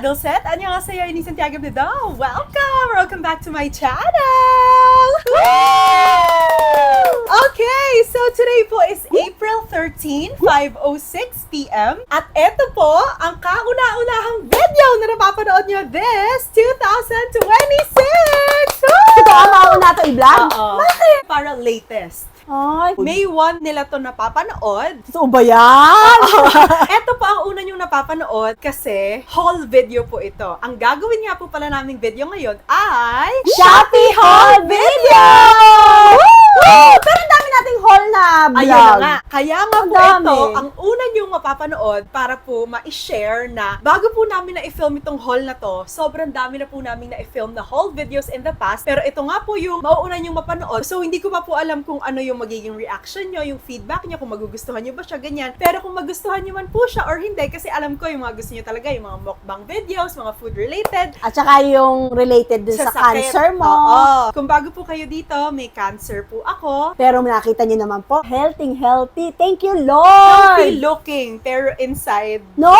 Model Set. 안녕하세요, Ini Santiago-입니다. Welcome back to my channel! Okay, so today po is April 13, 5:06 p.m. At eto po ang kauna-unahang video na napapanood nyo this 2026! Ito ang mauna ito i-vlog? Bakit? Para latest. Ay, May 1 nila to napapanood. so ba yan? Ito po ang una nyong napapanood kasi haul video po ito. Ang gagawin nga po pala naming video ngayon ay Shopee haul video! Woo! Pero ang dami nating haul na vlog. ayun na nga. Kaya nga Ang po dami. ito, ang una nyong mapapanood para po ma-share na bago po namin na-film itong haul na to, sobrang dami na po namin na-film na haul videos in the past. Pero ito nga po yung mauuna nyong mapanood. So hindi ko pa po alam kung ano yung magiging reaction nyo, yung feedback nyo, kung magugustuhan nyo ba siya, ganyan. Pero kung magustuhan nyo man po siya or hindi, kasi alam ko yung mga gusto nyo talaga, yung mga mukbang videos, mga food related, At saka yung related din sa sakit. cancer mo. Oo. Kung bago po kayo dito, may cancer po ako. Pero nakita niyo naman po, healthy. Thank you, Healthy Lord! looking, pero inside, No!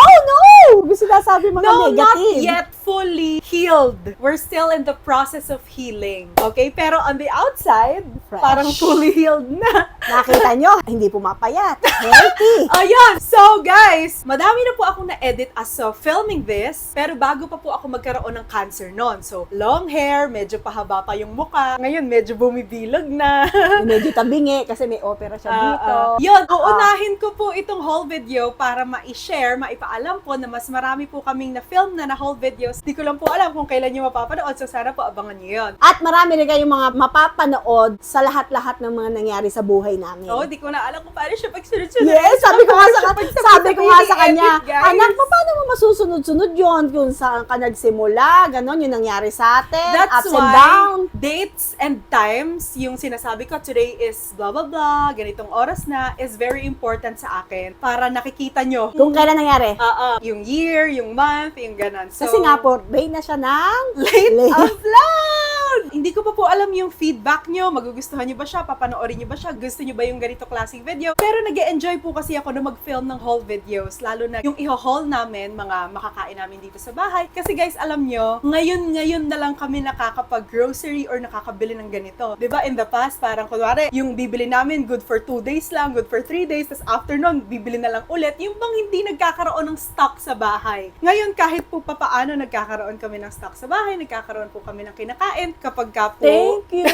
Gusto na sabi mga no, not negative. yet fully healed. We're still in the process of healing. Okay? Pero on the outside, Fresh. parang fully healed na. Nakita nyo, hindi pumapayat. Healthy. Ayun! So guys, madami na po akong na-edit as of filming this, pero bago pa po ako magkaroon ng cancer noon. So, long hair, medyo pahaba pa yung mukha. Ngayon, medyo bumibilog na. Medyo tabingi kasi may opera siya dito. Yun, uunahin ko po itong haul video para ma-share, maipaalam po na mas marami po kaming na-film na haul videos. Di ko lang po alam kung kailan nyo mapapanood, so sana po abangan nyo yun. At marami rin kayong mga mapapanood sa lahat-lahat ng mga nangyari sa buhay namin. Oh, di ko na alam kung paano siya pagsunod-sunod. Yes, sabi ko nga sa kanya, i-edit, guys. anak, paano mo masusunod-sunod yun kung saan ka nagsimula, ganon, yung nangyari sa atin, That's ups and why down. dates and times, yung sinasabi ko today is blah blah blah, ganitong oras na, is very important sa akin para nakikita nyo Kung kailan nangyari. yung year, yung month, yung ganon. So, Kasi nga po, bay na siya ng late upload! Hindi ko pa po alam yung feedback nyo, magugustuhan nyo ba siya, papanoorin nyo ba siya, gusto nyo ba yung ganito klaseng video. Pero nag-e-enjoy po kasi ako na mag-film ng haul videos, lalo na yung i-haul namin, mga makakain namin dito sa bahay. Kasi guys, alam nyo, ngayon na lang kami nakakapag-grocery or nakakabili ng ganito. 'Di ba in the past, parang kunwari, yung bibili namin, good for 2 days lang, good for 3 days, tas after nun, bibili na lang ulit. Yung bang hindi nagkakaroon ng stock sa bahay. Ngayon, kahit po papaano nagkakaroon kami ng stock sa bahay, nagkakaroon po kami ng kinakain kapag ka po, Thank you.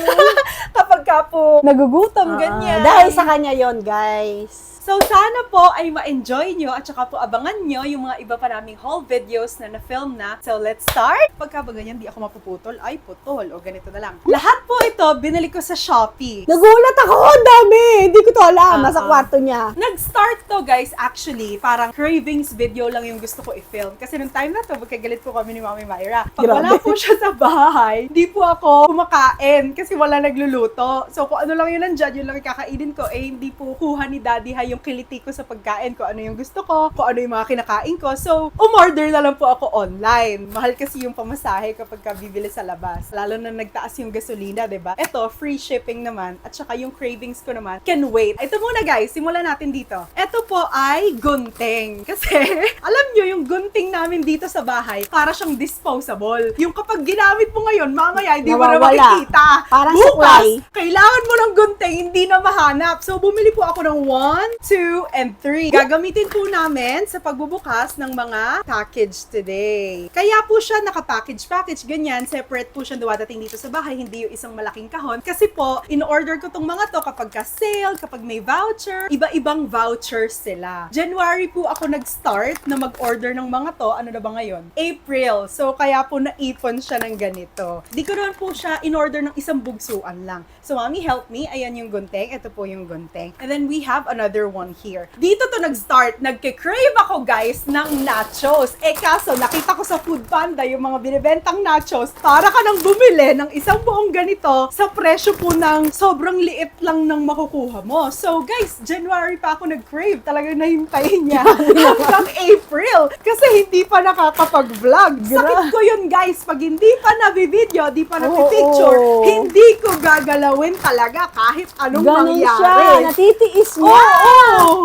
kapag ka po nagugutom, ganyan. Dahil sa kanya yon guys. So, sana po ay ma-enjoy nyo at saka po abangan nyo yung mga iba pa naming haul videos na na-film na. So, let's start! Pagka ba ganyan, di ako mapuputol, ay putol, o ganito na lang. Lahat po ito, binili ko sa Shopee. Nagulat ako, ang dami. Hindi ko to alam, nasa kwarto niya. Nag-start to, guys, actually, parang cravings video lang yung gusto ko i-film. Kasi nung time na to, magkagalit po kami ni Mami Myra. Pag wala Grabe. po siya sa bahay, di po ako kumakain kasi wala nagluluto. So, kung ano lang yun nandyan, yun lang kakainin ko, eh, hindi po kuha ni Daddy hay yung kiliti ko sa pagkain, kung ano yung gusto ko, kung ano yung mga kinakain ko. So, umorder na lang po ako online. Mahal kasi yung pamasahe kapag bibili sa labas. Lalo na nagtaas yung gasolina, diba? Ito, free shipping naman. At saka yung cravings ko naman, can wait. Ito muna guys, simulan natin dito. Ito po ay gunting. Kasi, alam nyo, yung gunting namin dito sa bahay, para siyang disposable. Yung kapag ginamit mo ngayon, mamaya, hindi mo na Nawawala. makikita. Parang Bukas, supply. kailangan mo ng gunting, hindi na mahanap. So, bumili po ako ng 1, 2, and 3. Gagamitin po namin sa pagbubukas ng mga package today. Kaya po siya naka-package, ganyan. Separate po siya duwadating dito sa bahay, hindi yung isang malaking kahon. Kasi po, in-order ko tong mga to kapag ka-sale, kapag may voucher, iba-ibang vouchers sila. January po ako nag-start na mag-order ng mga to. Ano na ba ngayon? April. So, kaya po naipon siya ng ganito. Di ko naman po siya in-order ng isang bugsuan lang. So, Mami, help me. Ayan yung gunting. Ito po yung gunting. And then, we have another one here. Dito to nag-start. Nagke-crave ako, guys, ng nachos. Eh, kaso, nakita ko sa Food Panda yung mga binibentang nachos. Para ka nang bumili ng isang buong ganito sa presyo po ng sobrang liit lang ng makukuha mo. So, guys, January pa ako nag-crave. Talagang nahintayin niya hanggang April. Kasi hindi pa nakakapag-vlog. Sakit ko yun, guys. Pag hindi pa nabi-video, di pa nabi-picture, hindi ko gagalawin talaga kahit anong Ganun mangyari. siya, natitiis niya. Oo,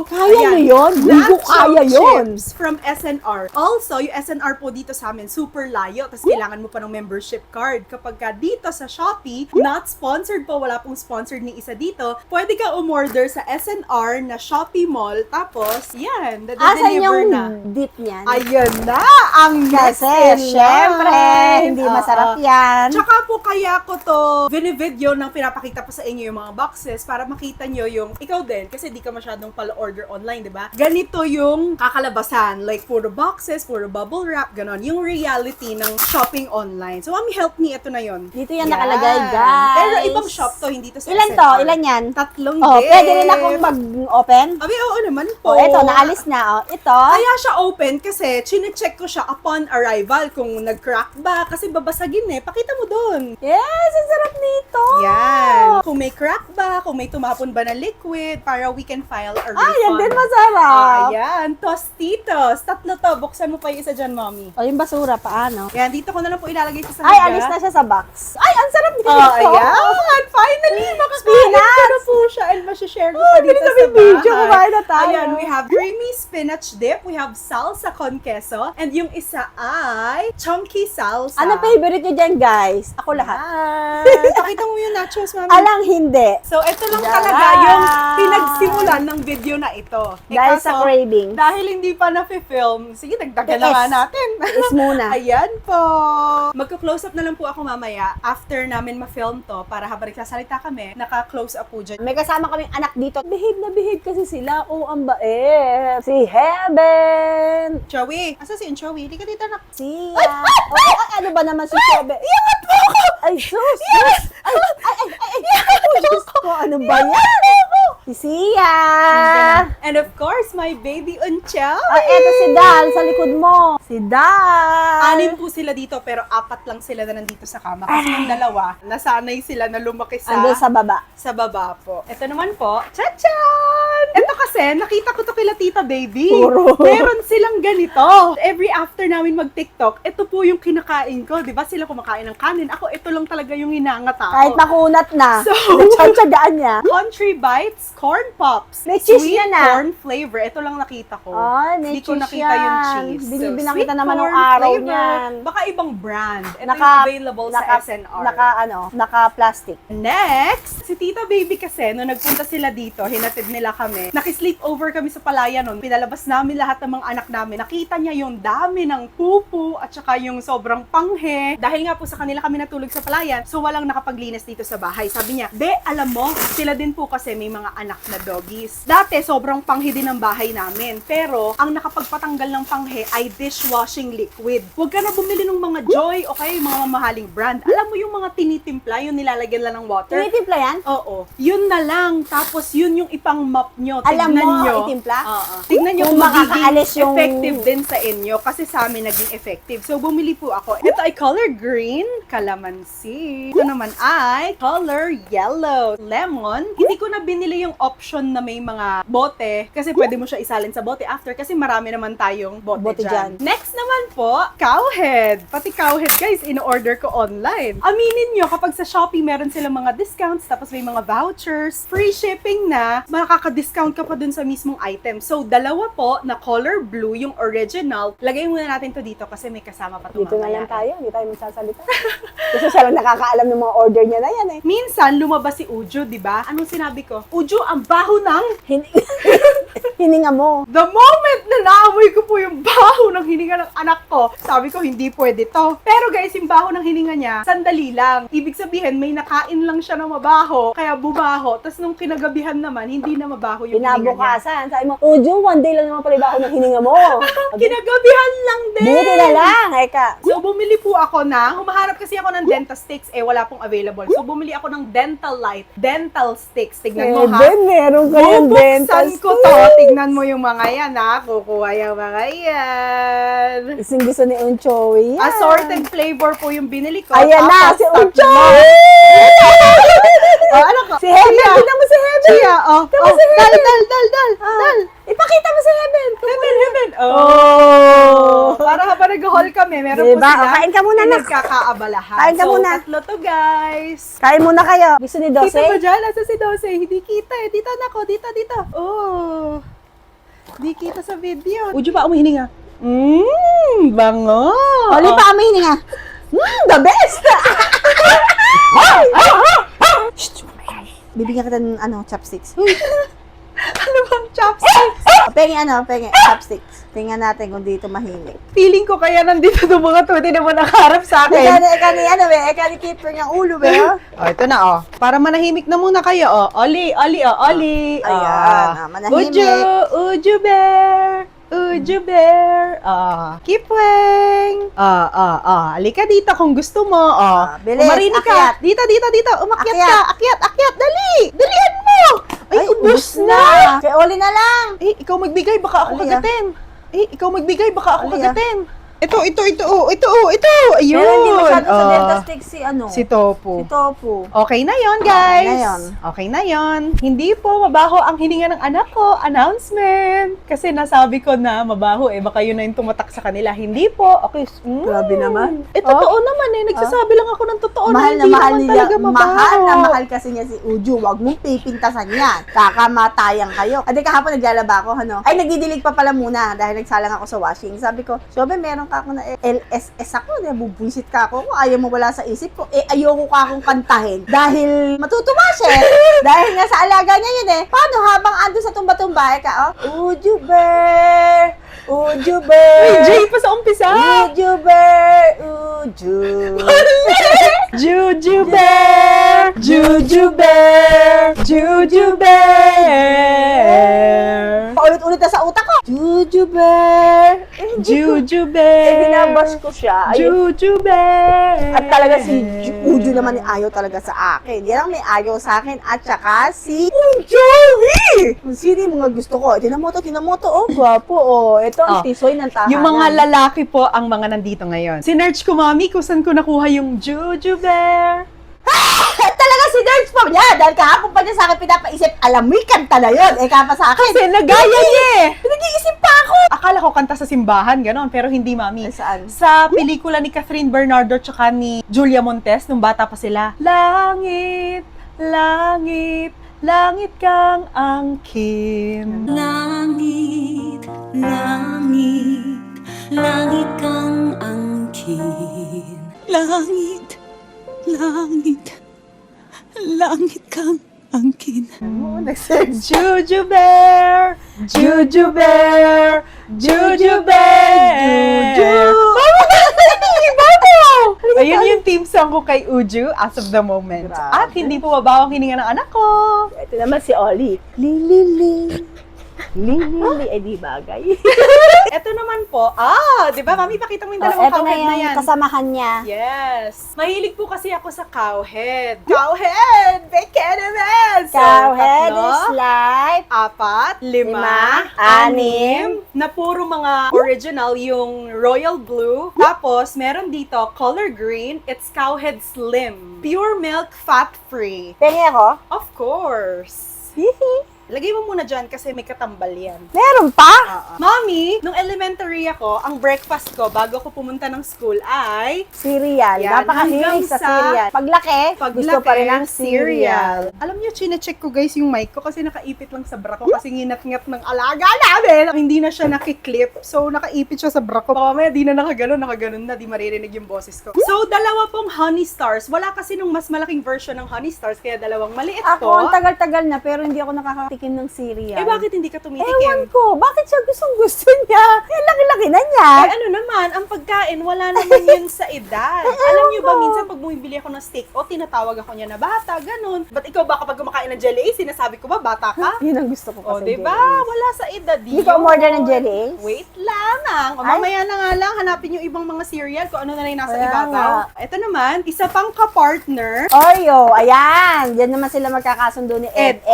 Kaya mo yun? Hindi ko kaya yun. chips from SNR. Also, yung SNR po dito sa amin, super layo. Tapos kailangan mo pa ng membership card. Kapag ka dito sa Shopee, not sponsored po, wala pong sponsored ni isa dito, pwede ka umorder sa SNR na Shopee Mall. Tapos, yan, Asan deliver yung na. dip niyan? Ayun na! Ang Kasi, next in syempre, line. hindi Oo. masarap yan. Tsaka po kaya ko to video nang pinapakita pa sa inyo yung mga boxes para makita nyo yung ikaw din kasi di ka masyadong pala-order online, di ba? Ganito yung kakalabasan. Like, puro boxes, puro bubble wrap, ganon. Yung reality ng shopping online. So, Mami, help me. Ito na yun. Dito yan nakalagay, guys. Pero ibang shop to, hindi to sa Ilan SNR. to? Ilan yan? Tatlong Oh, din. pwede rin akong mag-open? Abi, oo naman po. Oh, eto, naalis na. Oh, ito. Kaya siya open kasi chine-check ko siya upon arrival kung nag-crack ba kasi babasagin eh. Pakita mo doon. Yes, ang sarap nito. Yan. Kung may crack ba, kung may tumapon ba na liquid para we can file a refund. Ah, yan din masarap. Ayan. Tostitos. Tatlo to. Buksan mo pa yung isa dyan, Mommy. O, yung basura, paano? Yan. Dito ko na lang po ilalagay sa Ay, sahig, alis ah. na siya sa box. Ay, ang sarap nito. Oh, ayan. Finally, makakain ko na po siya and masishare ko pa dito bilis na sa may video. bahay. Kumain na tayo. Ayan, we have creamy spinach dip, we have salsa con queso, and yung isa ay chunky salsa. Ano favorite nyo dyan, guys? Ako lahat. Pakita mo yung nachos, Mami. Alang hindi. So, ito lang Yan. talaga yung pinagsimulan ng video na ito. Dahil sa craving. Dahil hindi pa na-film, sige, dagdagan na Tiis. nga natin. Tiis muna. Ayan po. Magka-close up na lang po ako mamaya after namin ma-film to para habang nagsasalita kami, naka-close up po dyan. May kasama kaming anak dito. Behave na behave kasi sila. Oh, ang bait. Si Heaven. Joey! Asa si Joey? Hindi ka dito na. Siya. Ay, ano ba naman si Heaven? Iyangat mo ako! Ay, sus! Ay, Diyos ko, ano ba yan? Si Sia! And of course, my baby Unchaw. Ah, eto si Dal sa likod mo. Si Dal. Anim po sila dito pero apat lang sila na nandito sa kama. Kasi yung dalawa, nasanay sila na lumaki Andun sa baba. sa baba po. Ito naman po, tachan! Ito kasi, nakita ko to kila Tita Baby. Puro. Meron silang ganito. Every after namin mag-TikTok, ito po yung kinakain ko. Di ba sila kumakain ng kanin? Ako, ito lang talaga yung hinangat ako. Kahit makunat na. So, Nagtsatsagaan niya. Country Bites Corn Pops. May cheese Sweet yan, ah. corn flavor. Ito lang nakita ko. Ay, may Hindi ko cheese nakita yung yan. cheese. Binibilang sweet kita naman ng corn araw flavor. niyan. Baka ibang brand. Ito yung available sa SNR. Naka-plastic. Next, si Tita Baby kasi, nung nagpunta sila dito, hinatid nila kami. Nakisleep over kami sa palayan nun. Pinalabas namin lahat ng mga anak namin. Nakita niya yung dami ng pupu at saka yung sobrang panghe. Dahil nga po sa kanila kami natulog sa palayan, so walang nakapaglinis dito sa bahay. Sabi niya, "Be, alam mo, sila din po kasi may mga anak na doggies. Dati, sobrang panghe din ang bahay namin. Pero, ang nakapagpatanggal ng panghe ay dishwashing liquid. Huwag ka na bumili ng mga Joy o kaya yung mga mamahaling brand. Alam mo yung mga tinitimpla, yung nilalagyan lang ng water? Tinitimpla yan? Oo. Yun na lang. Tapos yun yung ipang mop nyo. Alam Tignan mo, nyo. itimpla? Oo. Tignan nyo Kung kung magiging makakaalis yung- effective din sa inyo. Kasi sa amin naging effective. So, bumili po ako. Ito ay color green, calamansi. Ito naman ay color yellow, lemon. Hindi ko na binili yung option na may mga bote. Kasi pwede mo siya isalin sa bote after. Kasi marami naman tayong bote, Bote dyan. dyan. Next naman po, cowhead. Pati cowhead, guys, in-order ko online. Aminin nyo, kapag sa Shopee meron silang mga discounts, tapos may mga vouchers, free shipping na, makaka-discount ka pa dun sa mismong item. So, dalawa po na color blue, yung original. Lagay muna natin to dito kasi may kasama pa to Dito na mamaya. lang tayo. Hindi tayo magsasalita. Kasi siya lang nakakaalam ng mga order niya na yan eh. Minsan, lumabas si Ujo, di ba? Anong sinabi ko? Ujo, ang baho ng... Hininga mo. The moment na naamoy ko po yung baho ng hininga ng anak ko, sabi ko, hindi pwede to. Pero guys, yung baho ng hininga niya, sandali lang. Ibig sabihin, may nakain lang siya ng mabaho, kaya bumaho. Tapos nung kinagabihan naman, hindi na mabaho yung hininga niya. Pinabukasan. Sabi mo, Ujo, one day lang naman pala yung ako ng hininga mo. Kinagabihan lang din! Buti na lang, Eka. So, bumili po ako ng, humaharap kasi ako ng dental sticks, wala pong available. So, bumili ako ng Dental Light, dental sticks. Tignan mo ha. Meron kayong dental Bubuksan ko to. Tignan mo yung mga yan ha. Kukuha yung mga yan. Isang gusto ni Unchoy. Yan. Assorted flavor po yung binili ko. Ayan na, Tapos si tatlo. Unchoy! Oh, ano ka? Si Heaven, Chia. tignan mo si Heaven. Chia, oh. Tignan mo Oh, si dal, Heaven. dal, dal, dal, dal. Ipakita mo sa Heaven. Heaven. Oh. Para habang nag-haul kami, meron po Diba? sila. O, kain ka muna, nak. Nagkakaabalahan. Kain ka so, muna. tatlo to, guys. Kain muna kayo. Gusto ni Dose? Kita ba dyan? Asa si Dose? Hindi kita eh. Dito na ko. Dito. Oh. Di kita sa video. Ujo pa umihininga. Bango. Oli pa kami hininga. The best! Shh! Bibigyan kita ng chopsticks. Ano bang chopsticks? Pengi chopsticks. Tingnan natin kung dito mahilig. Feeling ko kaya nandito ng mga tuti na mo nakaharap sa akin. Eka ni keeper ng ulo, be. Oh, ito na, oh. Para manahimik na muna kayo, oh. Oli. Ayan, manahimik. Uju bear. Kipweng. Halika dito kung gusto mo, bilis, Marinig akyat. ka. Dito. Umakyat Akyat. ka. Akyat. Dali. Dalian mo. Ay, ubus na. Kay Oli na lang. Ikaw magbigay, baka ako Oli, kagatin. Ikaw magbigay, baka ako Oli, kagatin. Ito. Ayun. Pero hindi masyado sa Delta Stick Si Tofu. Si Tofu. Okay na yon, guys. Okay na yun. Okay na yon. Hindi po mabaho ang hininga ng anak ko. Announcement. Kasi nasabi ko na mabaho eh. Baka yun na yung tumatak sa kanila. Hindi po. Okay. Grabe naman. Totoo naman eh. Nagsasabi lang ako ng totoo Mahal na na hindi mahal naman niya. talaga mabaho. Mahal na mahal kasi niya si Uju. Huwag mong pipintasan yan. Kakamatayan kayo. Ate kahapon naglalaba ako, Ay, nagdidilig pa pala muna dahil nagsalang ako sa washing. Sabi ko, Sobe, meron ka ako na LSS ako. Bubwisit ka ako. Kung ayaw mo wala sa isip ko, ayoko ka akong kantahin. Dahil matutuwa siya. Dahil nga sa alaga niya yun Paano habang ando sa tumba-tumba, Uju bear, Uju bear. Uy, Jay pa sa umpisa. Uju bear, Uju. Juju bear. Paulit-ulit na sa utak ko. Juju bear. Juju bear. Binabash ko siya. Juju bear. At talaga si Uju naman ayaw talaga sa akin. Yan ang may ayaw sa akin. At saka si Joey! Sino yung mga gusto ko? Tinamoto. Gwapo, Ito ang tisoy ng tahanan. Yung mga lalaki po ang mga nandito ngayon. Sinerch ko, mami, kung saan ko nakuha yung Juju bear. Talaga si Nerds pa niya. Dahil kahapon pa niya sa akin pinapaisip, alam mo yung kanta na yun. Kapa sa akin. Kasi nagaya niya eh. Pinag-iisip pa ako. Akala ko kanta sa simbahan, gano'n. Pero hindi, mami. Saan? Sa pelikula ni Catherine Bernardo tsaka ni Julia Montes, nung bata pa sila. Langit, langit, langit kang angkin. Langit, langit, langit kang angkin. Langit, langit, langit kang angkin. Juju bear, Juju bear, Juju bear. Ayun yung team song ko kay Uju as of the moment. Grabe. At hindi po mabawang hininga ng anak ko. Ito naman si Oli. Lili. Ay di bagay. Ito naman po, di ba mami, pakita mo yung dalawang Ito na cowhead na yung yan. kasamahan niya. Yes. Mahilig po kasi ako sa cowhead. Cowhead! Bekenemes! Cowhead is life. 4, 5, 5, 6 na puro mga original, yung royal blue. Tapos, meron dito, color green. It's cowhead slim. Pure milk, fat-free. Pengi ako? Of course. Lagay mo muna dyan kasi may katambal yan. Meron pa? Mommy, nung elementary ako, ang breakfast ko bago ko pumunta ng school ay Cereal. Yan, Napakahilig hanggang sa sa cereal. Paglaki, gusto pa rin ng cereal. Alam niyo, chine-check ko guys yung mic ko kasi nakaipit lang sa bra ko kasi nginat-ngat ng alaga namin. Hindi na siya nakiklip. So, nakaipit siya sa bra ko. Baka mamaya di na nakaganon na, di maririnig yung boses ko. So, dalawa pong Honey Stars. Wala kasi nung mas malaking version ng Honey Stars, kaya dalawang maliit Ako, to. ang tagal-tagal na pero hindi ako nakakatikim ng cereal. Bakit hindi ka tumitikim? Ewan ko, bakit siya gustong-gusto niya? Eh, laki-laki na niya. Ano naman, ang pagkain, wala naman yun sa edad. Alam niyo ba, minsan pag bumibili ako ng steak, tinatawag ako niya na bata, ganun. Ba't ikaw ba kapag kumakain ng jelly sinasabi ko ba, bata ka? Yun ang gusto ko kasi. Diba? Wala sa edad yun. Hindi ka umorder ng jelly? Wait lang. Mamaya na nga lang, hanapin yung ibang mga cereal kung ano na yung nasa Kaya ibabaw. Ito naman, isa pang ka-partner, Oreo, ayan. Diyan naman sila magkakasundo ni Ed.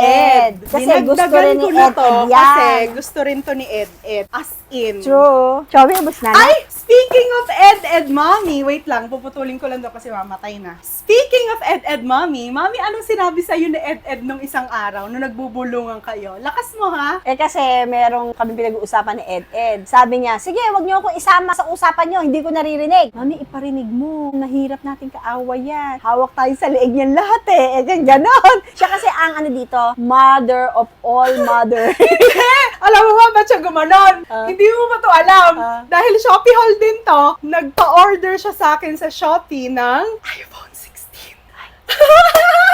Kasi gusto Dinagdagan rin ni ko na Ed to yan. kasi gusto rin to ni Ed. As in. True. Chubby, ubus na. Ay! Speaking of Ed, Ed Mommy, wait lang, puputulin ko lang daw kasi mamatay na. Speaking of Ed Mommy, Mommy, anong sinabi sa'yo ni Ed nung isang araw, nung nagbubulungan kayo? Lakas mo ha? Kasi merong kami pinag-uusapan ni Ed. Sabi niya, sige, wag niyo akong isama sa usapan niyo, hindi ko naririnig. Mami, iparinig mo. Nahirap natin kaaway yan. Hawak tayo sa leeg niyan lahat ganon. Siya kasi ang dito, mother of all mother. Alam mo ba ba't siya gumanon? Hindi mo ba to alam? Dahil Shopee haul din to, nagpa-order siya sa akin sa Shopee ng iPhone 16.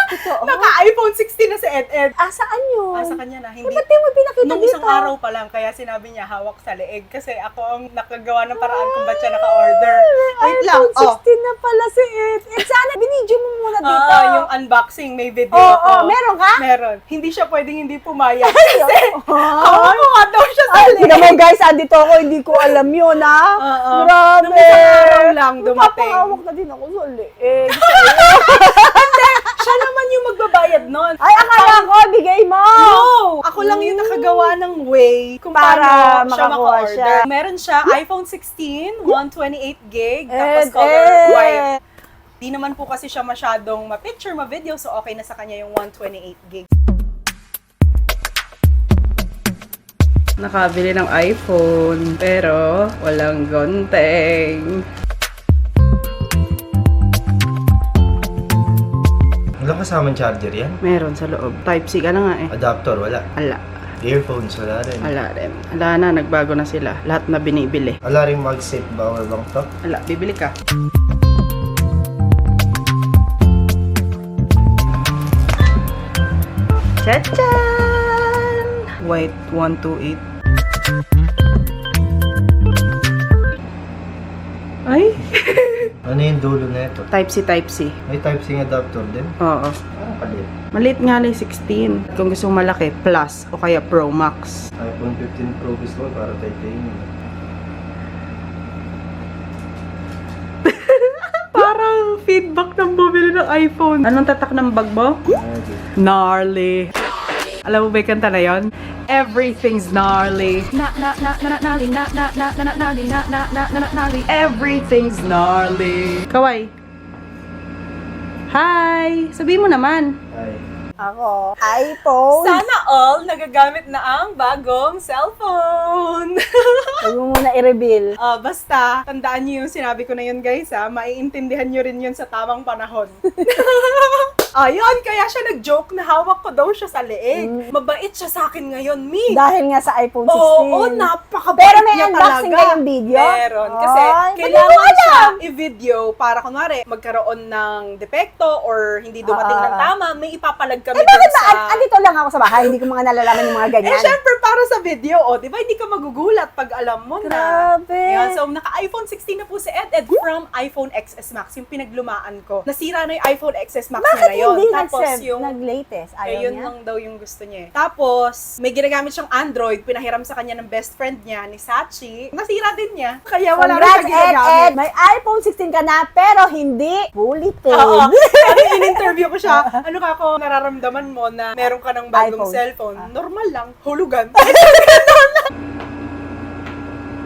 Totoo. Naka-iPhone 16 na si Ed. Saan yun? Sa kanya na, hindi. Ba't di mo pinakita Nung dito? isang araw pa lang, kaya sinabi niya hawak sa leeg kasi ako ang nakagawa ng paraan kung ba't siya naka-order. Wait lang. iPhone 16 na pala si Ed. Sana, binidyo mo muna dito. Yung unboxing, may video Oo, ako. meron ka? Meron. Hindi siya pwedeng hindi pumayag. Kasi, hawak ko nga daw siya sa Ay, leeg. naman guys, andito ako, hindi ko alam yun, ha? Oo. Grabe. Nung isang araw lang dumating. Papahawak na din ako sa leeg. Siya naman yung magbabayad nun. Ay, akala ko, bigay mo. No! Ako lang yung nakagawa ng way kung Para paano siya makakuha maka-order. siya. Meron siya iPhone 16, 128 gig, tapos color white. Di naman po kasi siya masyadong ma-picture, ma-video, so okay na sa kanya yung 128 gig. Nakabili ng iPhone, pero walang gonteng. Walang kasamang charger yan? Meron sa loob. Type-C ka na nga eh. Adapter, wala. Ala. Earphones, wala rin. Ala rin. Ala na, nagbago na sila. Lahat na binibili. Wala rin mag-safe power bank to. Ala, bibili ka. Tachan! White 128. Ay! Ano yung dulo na ito? Type-C. May Type-C adapter din? Oo. Ah, palit. Maliit nga lang 16. Kung gusto mo malaki, Plus o kaya Pro Max. iPhone 15 Pro gusto ko para titanium. Parang feedback ng bumili ng iPhone. Anong tatak ng bag mo? Gnarly. Alam mo ba yung kanta na yun? Everything's gnarly. Everything's gnarly. Kawai. Hi! Sabihin mo naman. Ay. Ako, iPhone. Sana all nagagamit na ang bagong cellphone. Huwag mo muna i-reveal. Basta, tandaan niyo yung sinabi ko na yun guys maiintindihan niyo rin yun sa tamang panahon. Ayun, kaya siya nag-joke na hawak ko daw siya sa leeg. Mabait siya sa akin ngayon, Mi. Dahil nga sa iPhone 16. Oo, napakabait Pero may niya unboxing talaga. kayong video? Meron. Kasi Ay, kailangan ba't di ko siya alam? i-video para kunwari magkaroon ng depekto or hindi dumating ng tama, may ipapalag kami Bakit dun ba? sa... Andito lang ako sa bahay, hindi ko mga nalalaman yung mga ganyan. syempre para sa video, di ba? Hindi ka magugulat pag alam mo na. Grabe. Yan, so naka-iPhone 16 na po si Ed from iPhone XS Max, yung pinaglumaan ko. Nasira na yung iPhone XS Max Bakit niya na yun. hindi Tapos yung nag-latest? Ayaw yun niya? lang daw yung gusto niya. Tapos, may ginagamit siyang Android, pinahiram sa kanya ng best friend niya, ni Sachi. Nasira din niya. Kaya wala rin Congrats, siya ginagamit. Ed! May iPhone 16 ka na, pero hindi fully paid. Oo. Ano, in-interview ko siya, ano ka ako, nararamdaman mo na meron ka ng bagong iPhone. cellphone? Normal lang, hulugan.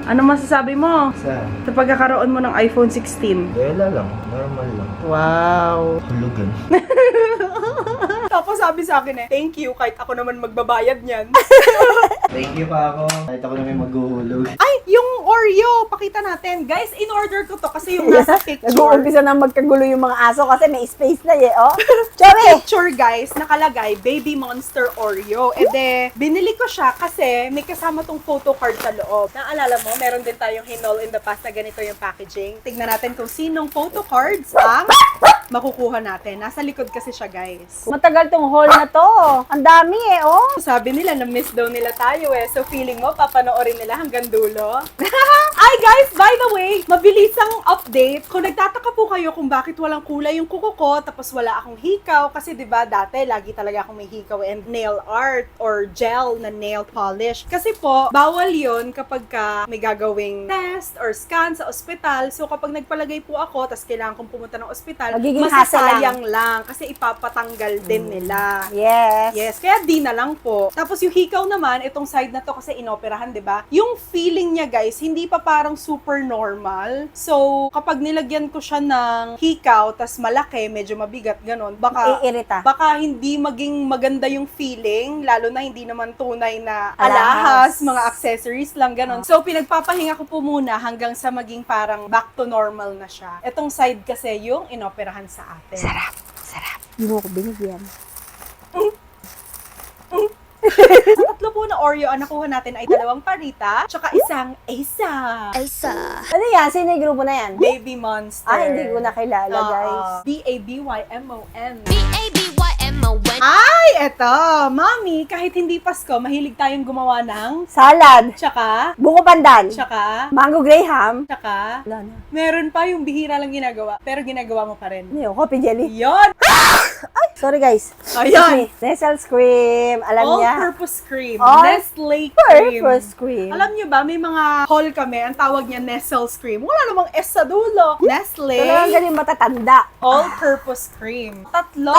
Ano masasabi mo Sa? sa pagkakaroon mo ng iPhone 16? Wala lang. Normal lang. Wow. Hulugan. Tapos sabi sa akin thank you, kahit ako naman magbabayad niyan. Thank you pa ako. Kahit ako na may maghuhulog. Ay, yung Oreo, pakita natin. Guys, in-order ko to kasi yung nasa picture. Nag-uumpisa na magkagulo yung mga aso kasi may space na oh. Chome! Picture guys, nakalagay Baby Monster Oreo. Binili ko siya kasi may kasama tong photo card sa loob. Naalala mo, meron din tayong hinol in the past na ganito yung packaging. Tignan natin kung sinong photo cards ang makukuha natin. Nasa likod kasi siya guys. Matagal tong haul na to. Ang dami oh. Sabi nila, na-miss daw nila tayo So feeling mo, papanoorin nila hanggang dulo? Ay guys, by the way, mabilisang update. Kung nagtataka po kayo kung bakit walang kulay yung kuko ko, tapos wala akong hikaw, kasi 'di ba dati lagi talaga akong may hikaw and nail art or gel na nail polish. Kasi po, bawal 'yon kapag ka may gagawing test or scan sa ospital. So kapag nagpalagay po ako, tapos kailangan kong pumunta ng ospital, Magiging hassle lang. masasayang lang. Kasi ipapatanggal din nila. Yes. Yes, kaya di na lang po. Tapos yung hikaw naman, itong side na to kasi inoperahan, di ba? Yung feeling niya guys, hindi pa parang super normal. So, kapag nilagyan ko siya ng hikaw, tas malaki, medyo mabigat, ganon, Iirita. baka hindi maging maganda yung feeling, lalo na hindi naman tunay na Alahas. alahas, mga accessories lang, ganon. So, pinagpapahinga ko po muna hanggang sa maging parang back to normal na siya. Itong side kasi yung inoperahan sa atin. Sarap. Hindi mo ko binigyan. Sa tatlo po na Oreo, ang nakuha natin ay 2 parita, tsaka isang Asa. Ano yan? Sino yung grupo na yan? Baby Monster. Hindi ko nakilala, guys. B-A-B-Y-M-O-N. B-A-B-Y-M-O-N. Ay, eto. Mami, kahit hindi Pasko, mahilig tayong gumawa ng Salad. tsaka, Buko pandan. Mango Graham. tsaka, Wala na. meron pa yung bihira lang ginagawa, pero ginagawa mo pa rin. Ano yun? Coffee jelly. Yon! Sorry, guys. Ayan. Excuse me. Nestle cream. Alam niya. All-purpose cream. All Nestle cream. Purpose cream. Alam niyo ba, may mga hall kami, ang tawag niya Nestle cream. Wala namang S sa dulo. Nestle Talagang ganyan matatanda. all-purpose cream. Tatlo.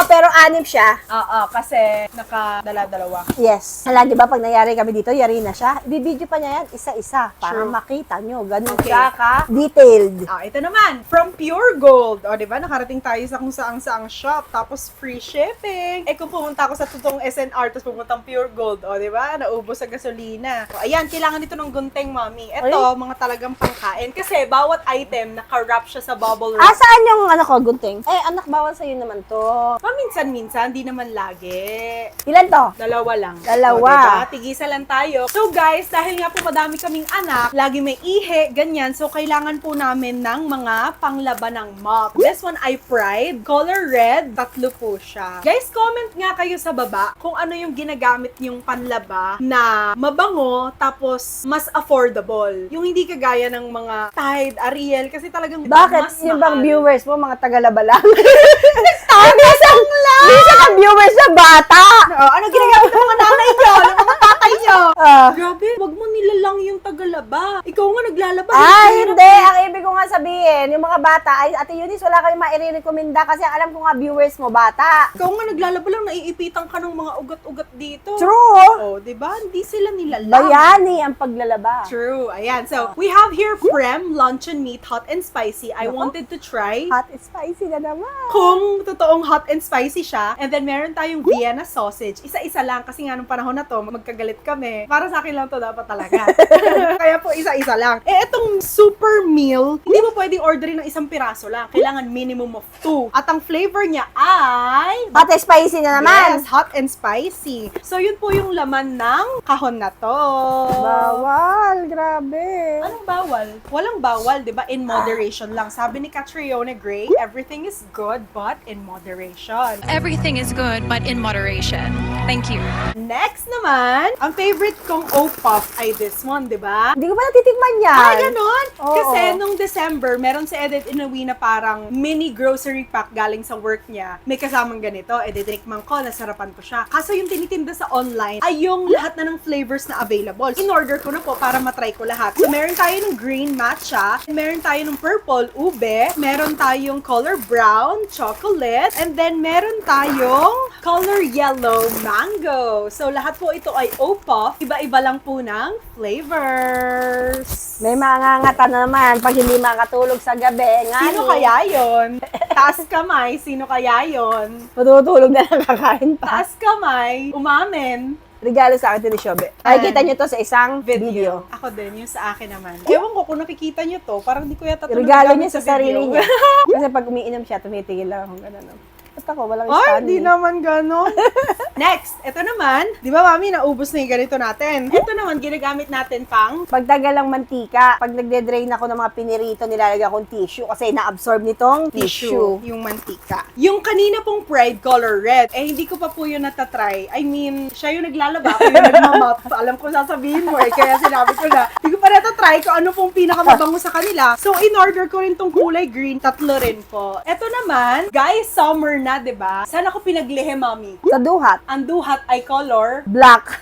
Pero 6 siya. Oo, kasi nakadala-dalawa. Yes. Hala, di ba pag nangyari kami dito, yari na siya. Ibibidyo pa niya yan isa-isa para True. makita nyo. Ganun Okay. siya ka-detailed. Ito naman, from Pure Gold. O, di ba, nakarating tayo sa kung saang shop, tapos free shipping. Kung pumunta ako sa totoong SNR, tapos pumuntang Pure Gold, o, di ba, naubos sa gasolina. O, ayan, kailangan dito ng gunting, mami. Ito, mga talagang pangkain. Kasi bawat item, naka-wrap siya sa bubble wrap. Saan yung gunting? Anak, bawal sa'yo naman to. Paminsan-minsan, di naman lagi. Ilan to? 2 lang. Dalawa. O, diba? Tigisa lang tayo. So guys, dahil nga po madami kaming anak, lagi may ihi, ganyan. So kailangan po namin ng mga panglaban ng mop. This one I Pride. Color red. 3 po siya. Guys, comment nga kayo sa baba kung ano yung ginagamit niyong panlaba na mabango tapos mas affordable. Yung hindi kagaya ng mga Tide, Ariel, kasi talagang Bakit? mas Yung bang mahal. viewers mo, mga tagalaba lang? Isang lang! Bisa ka viewers na bata! Ano ginagamit ng mga nanay nyo? Ng mga tatay nyo? Ah. Grabe, wag mo nilalang yung tagalaba. Ikaw nga naglalaba. Hindi. Ang ibig ko nga sabihin, yung mga bata, ay, Ate Eunice, wala kayong maire-recommenda kasi alam ko nga viewers mo, bata. Ikaw nga naglalaba lang, naiipitan ka ng mga ugat-ugat dito. True. Oh, di ba? Hindi sila nilalang. Bayani ang paglalaba. True. Ayan. So, we have here Prem Luncheon Meat Hot and Spicy. I wanted to try Hot and spicy na naman. kung totoong hot and spicy siya. And then, meron tayong Vienna sausage. Isa-isa lang kasi nga nung panahon na to, magkagalit kami. Para sa akin lang to dapat talaga. Kaya po, isa-isa lang. Itong super meal, hindi mo pwedeng orderin ng 1 piraso lang. Kailangan minimum of 2. At ang flavor niya ay... Hot and spicy na naman. Yes, hot and spicy. So, yun po yung laman ng kahon na to. Bawal. Grabe. Anong bawal? Walang bawal, di ba? In moderation lang. Sabi ni Catriona Gray, everything is good but in moderation. Everything is good, but in moderation. Thank you. Next naman, ang favorite kong O-Puff ay this one, di ba? Hindi ko pa natitikman yan. Ah, ganon? Oo. Kasi nung December, meron si Edith inuwi na parang mini grocery pack galing sa work niya. May kasamang ganito, tinikman ko, nasarapan ko siya. Kaso yung tinitinda sa online ay yung lahat na ng flavors na available. In-order ko na po para matry ko lahat. So, meron tayo ng green matcha, meron tayo ng purple ube, meron tayong color brown chocolate, and then meron tayong color yellow mango. So, lahat po ito ay O-Puff. Iba-iba lang po ng flavors. May mga ngata na naman pag hindi makatulog sa gabi. Sino kaya yon? Taas kamay, sino kaya yon? Matutulog na lang kakain pa. Taas kamay, umamin. Regalo sa akin ni Shobe. Ay, kita nyo to sa isang video. Ako din, yung sa akin naman. Ewan ko kung nakikita nyo to, parang di ko yata ito Regalo nagagamit niya sa sarili video. niya. Kasi pag umiinom siya, tumitigil lang akong gano'n. Basta ko, walang Ay, stand. di naman ganon. Next, ito naman, di ba mami, naubos na yung ganito natin. Ito naman, ginagamit natin pang Pagtagal ng mantika, pag nagde-drain ako ng mga pinirito, nilalagay akong tissue kasi na-absorb nitong tissue. yung mantika. Yung kanina pong Pride color red, hindi ko pa po yun natatry. I mean, siya yung naglalaba, ako yung nagmamap. Alam ko sasabihin mo kaya sinabi ko na, hindi ko pa natatry kung ano pong pinakamabango sa kanila. So, in-order ko rin tong kulay green, 3 rin po. Ito naman, guys, summer na. una, 'di ba? Saan ako pinaglihi, Mami? Sa duhat. Ang duhat ay color. Black.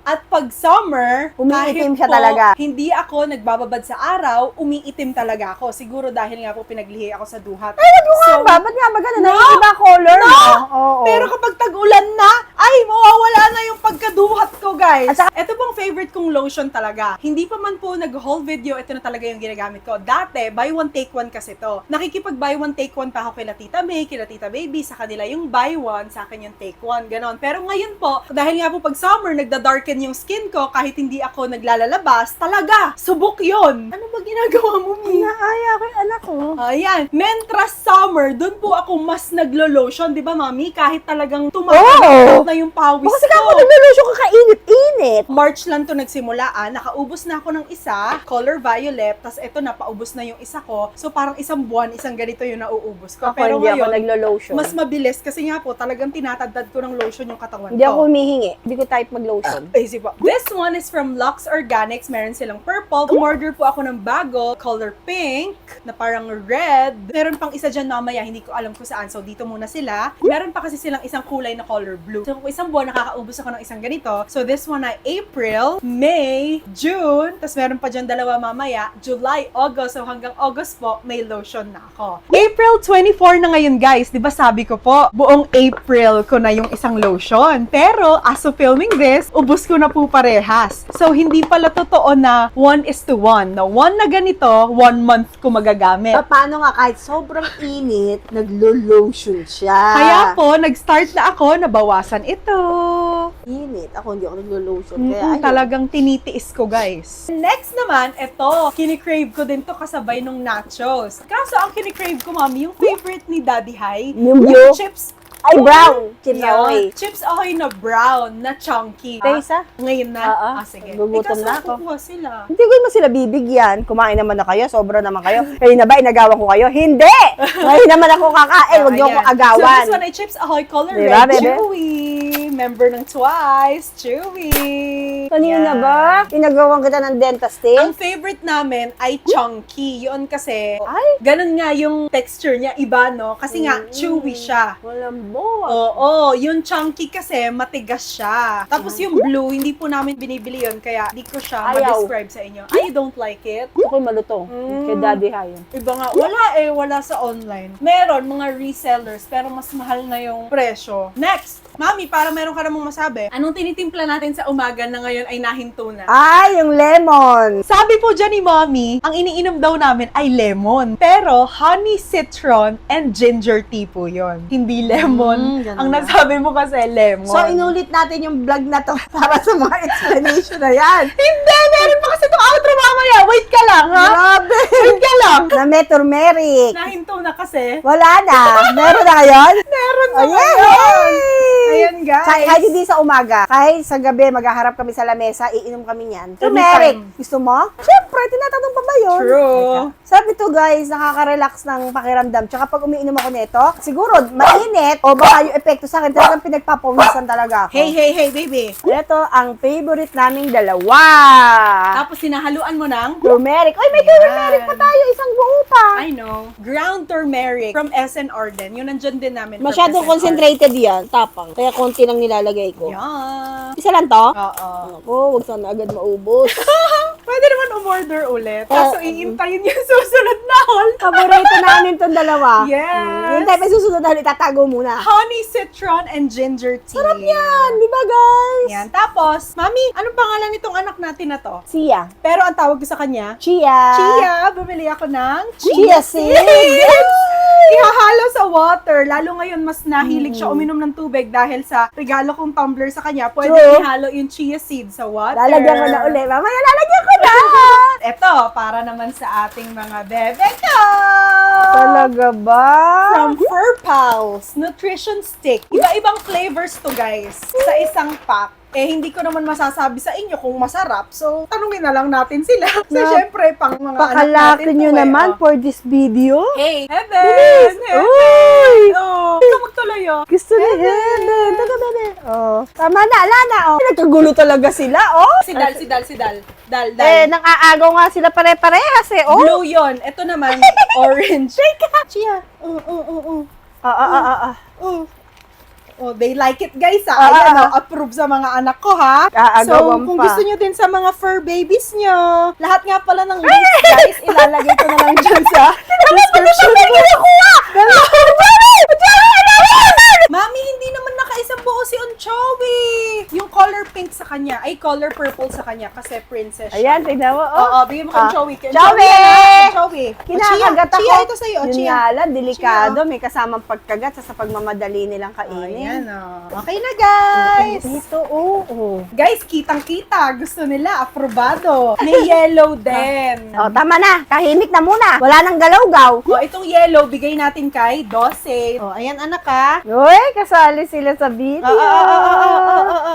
At pag summer, Umiitim kahit siya po talaga. hindi ako nagbababad sa araw, umiitim talaga ako. Siguro dahil nga po pinaglihi ako sa duhat. Ay, wag mo nga ba? Ba't nga ba ganun? No! Iba color, No! no? Oo. Pero kapag tag-ulan na, ay, mawawala na yung pagkaduhat ko, guys. At saka- Ito pong favorite kong lotion talaga. Hindi pa man po nag-whole video, ito na talaga yung ginagamit ko. Dati, buy one, take one kasi to. Nakikipag buy one, take one pa ako kila Tita May, kila Tita Baby, sa kanila yung buy one, sa akin yung take one, ganon. Pero ngayon po, dahil nga po pag summer, nagda-darken yung skin ko, kahit hindi ako naglalalabas, talaga, subok yon. Ano ba ginagawa mo, Mi? Naaya ko yung anak ko. Ayan, Mentras Summer, dun po ako mas naglo-lotion, di ba, Mami? Kahit talagang Oo. tumatakot na yung pawis Kasi ko. ako naglo-lotion ka kainit-init. March lang to nagsimula, nakaubos na ako ng isa, color violet, tas eto na, paubos na yung isa ko. So parang isang buwan, isang ganito yung nauubos ko. Ako Pero hindi ako ngayon, naglo-lotion. mas mabilis kasi nga po, talagang tinatadad ko ng lotion yung katawan Hindi ko. ako humihingi. Hindi ko type mag-lotion. Easy po. This one is from Lux Organics. Meron silang purple. Umorder po ako ng bago, color pink, na parang red. Meron pang isa dyan mamaya, hindi ko alam kung saan. So, dito muna sila. Meron pa kasi silang isang kulay na color blue. So, kung isang buwan, nakakaubos ako ng isang ganito. So, this one ay April, May, June. Tapos meron pa dyan dalawa mamaya, July, August. So, hanggang August po, may lotion na ako. April 24 na ngayon, guys. Di ba sabi ko po, buong April ko na yung isang lotion. Pero, as of filming this, ubos ko na po parehas. So, hindi pala totoo na 1:1. Na 1 na ganito, 1 month ko magagamit. Paano nga kahit sobrang init, naglo-lotion siya. Kaya po, nag-start na ako, nabawasan ito. Init. Ako hindi ako naglo-lotion. Kaya Mm, ayun. talagang tinitiis ko, guys. Next naman, ito, kinikrave ko din to kasabay nung nachos. Kaso, ang kinikrave ko, Mami, yung favorite ni Daddy Hai, Yung chips. Ay, brown. Chips Yeah, ahoy. Chips ahoy na brown, na chunky. Taste, ah? Ngayon na? Oo. Sige. Gugutom Kaso na ako. kukuha sila. Hindi ko naman sila bibigyan. Kumain naman na kayo. Sobra naman kayo. Kayo na ba? Inagawan ko kayo? Hindi! Ngayon naman ako kakain. Huwag niyo ako Ayan. agawan. So, this one ay Chips Ahoy Color Diba, Red bebe? Chewy. Member ng Twice, Chewy. Kanina Yan. ba? Inagawan kita ng dentist Ang favorite namin ay chunky. Yun kasi, Ay! ganun nga yung texture niya, iba, no? Kasi nga, chewy siya. Walang buwan. Oo, yung chunky kasi, matigas siya. Tapos yung blue, hindi po namin binibili yun, kaya di ko siya Ayaw. ma-describe sa inyo. I don't like it. Gusto ko yung malutong. Mm. Kay Daddy Hayon. Iba nga, wala sa online. Meron, mga resellers, pero mas mahal na yung presyo. Next! Mami, para meron ka namang masabi, anong tinitimpla natin sa umaga na ngayon ay nahinto na? Ay, yung lemon. Sabi po dyan ni Mommy, ang iniinom daw namin ay lemon. Pero honey, citron, and ginger tea po yon. Hindi lemon. ganun Ang na. nasabi mo kasi lemon. So, inulit natin yung vlog na to para sa mga explanation na yan. Hindi! Meron pa kasi itong outro mamaya. Wait ka lang, ha? Grabe! Wait ka lang. Na may turmeric. Nahinto na kasi. Wala na. Meron na ngayon? Meron na Ayan! ngayon. Ayan, guys. Kahit hindi sa umaga, kahit sa gabi, maghaharap kami sa lamesa, iinom kami niyan. Turmeric. Anytime. Gusto mo? Siyempre, tinatanong pa ba yun? True. Sabi to guys, nakaka-relax ng pakiramdam. Tsaka pag umiinom ako nito, siguro mainit o baka yung epekto sa akin, talagang pinagpapawisan talaga ako. Hey, baby. Ito ang favorite naming dalawa. Tapos sinahaluan mo ng Turmeric. Ay, may Ayan. turmeric pa tayo. Isang buo pa. I know. Ground turmeric from SN Arden. Yun nandyan din namin. from Masyadong SN concentrated yan. Tapang. Kaya konti lang nilalagay ko. Arden. Yeah. Isa lang to? Oo. Ako, wag sana agad maubos. Pwede naman umorder ulit. Kaso iintayin yung susunod na haul. Paborito namin tong dalawa. Yes. Yung type yung susunod na itatago muna. Honey, citron, and ginger tea. Sarap yan, di ba guys? Yan. Tapos, Mami, anong pangalan nitong anak natin na to? Sia. Pero ang tawag ko sa kanya, Chia. Chia. Bumili ako ng Chia seeds. Ihahalo sa water. Lalo ngayon, mas nahilig siya uminom ng tubig dahil sa regalo kong tumbler sa kanya. Pwede True. ihalo yung chia seeds sa water. Lalagyan ko na ulit. Mamaya lalagyan ko na. Ito, para naman sa ating mga bebe ko. Talaga ba? From Fur Pals, Nutrition Stick. Iba-ibang flavors to, guys. Sa isang pack. Eh, hindi ko naman masasabi sa inyo kung masarap. So, tanungin na lang natin sila. So, Na- syempre, pang mga anak Pakalaki natin nyo to, naman oh. for this video. Hey, Heaven! Bilis! Heaven! Uy! Oh, ikaw magtuloy, oh. Gusto ni Heaven. Taga bebe. Oh. Tama na, ala na. Oh. Nagkagulo talaga sila, oh. Si Dal. Dal. Eh, nang aagaw nga sila pare-parehas eh, oh. Blue yon. Ito naman, orange. Teka. Chia. Oh. Oh, they like it, guys, ha? Ah, Ayan, ah, oh, approve sa mga anak ko, ha? So, Aagawan kung pa. gusto nyo din sa mga fur babies nyo, lahat nga pala ng links, guys, ilalagay ko na lang dyan sa description. Mami, hindi naman nakaisang buo si Onchowi. Yung color pink sa kanya, ay color purple sa kanya kasi princess siya. Ayan, tignan mo. Oo, bigyan mo kay Onchowi. Kay Chowi! Onchowi. Kinakagat ako. Chia, ito sa'yo. Yun Chia. nga lang, delikado. May kasamang pagkagat sa pagmamadali nilang Oh, kainin. ayan, oh. Okay na, guys. Ito, oo. Guys, kitang-kita. Gusto nila, aprobado. May yellow din. Oh, tama na. Kahimik na muna. Wala nang galaw-gaw. O, itong yellow, bigay natin kay Dose. O, ayan, anak, ha. Uy, kasali sila sa video.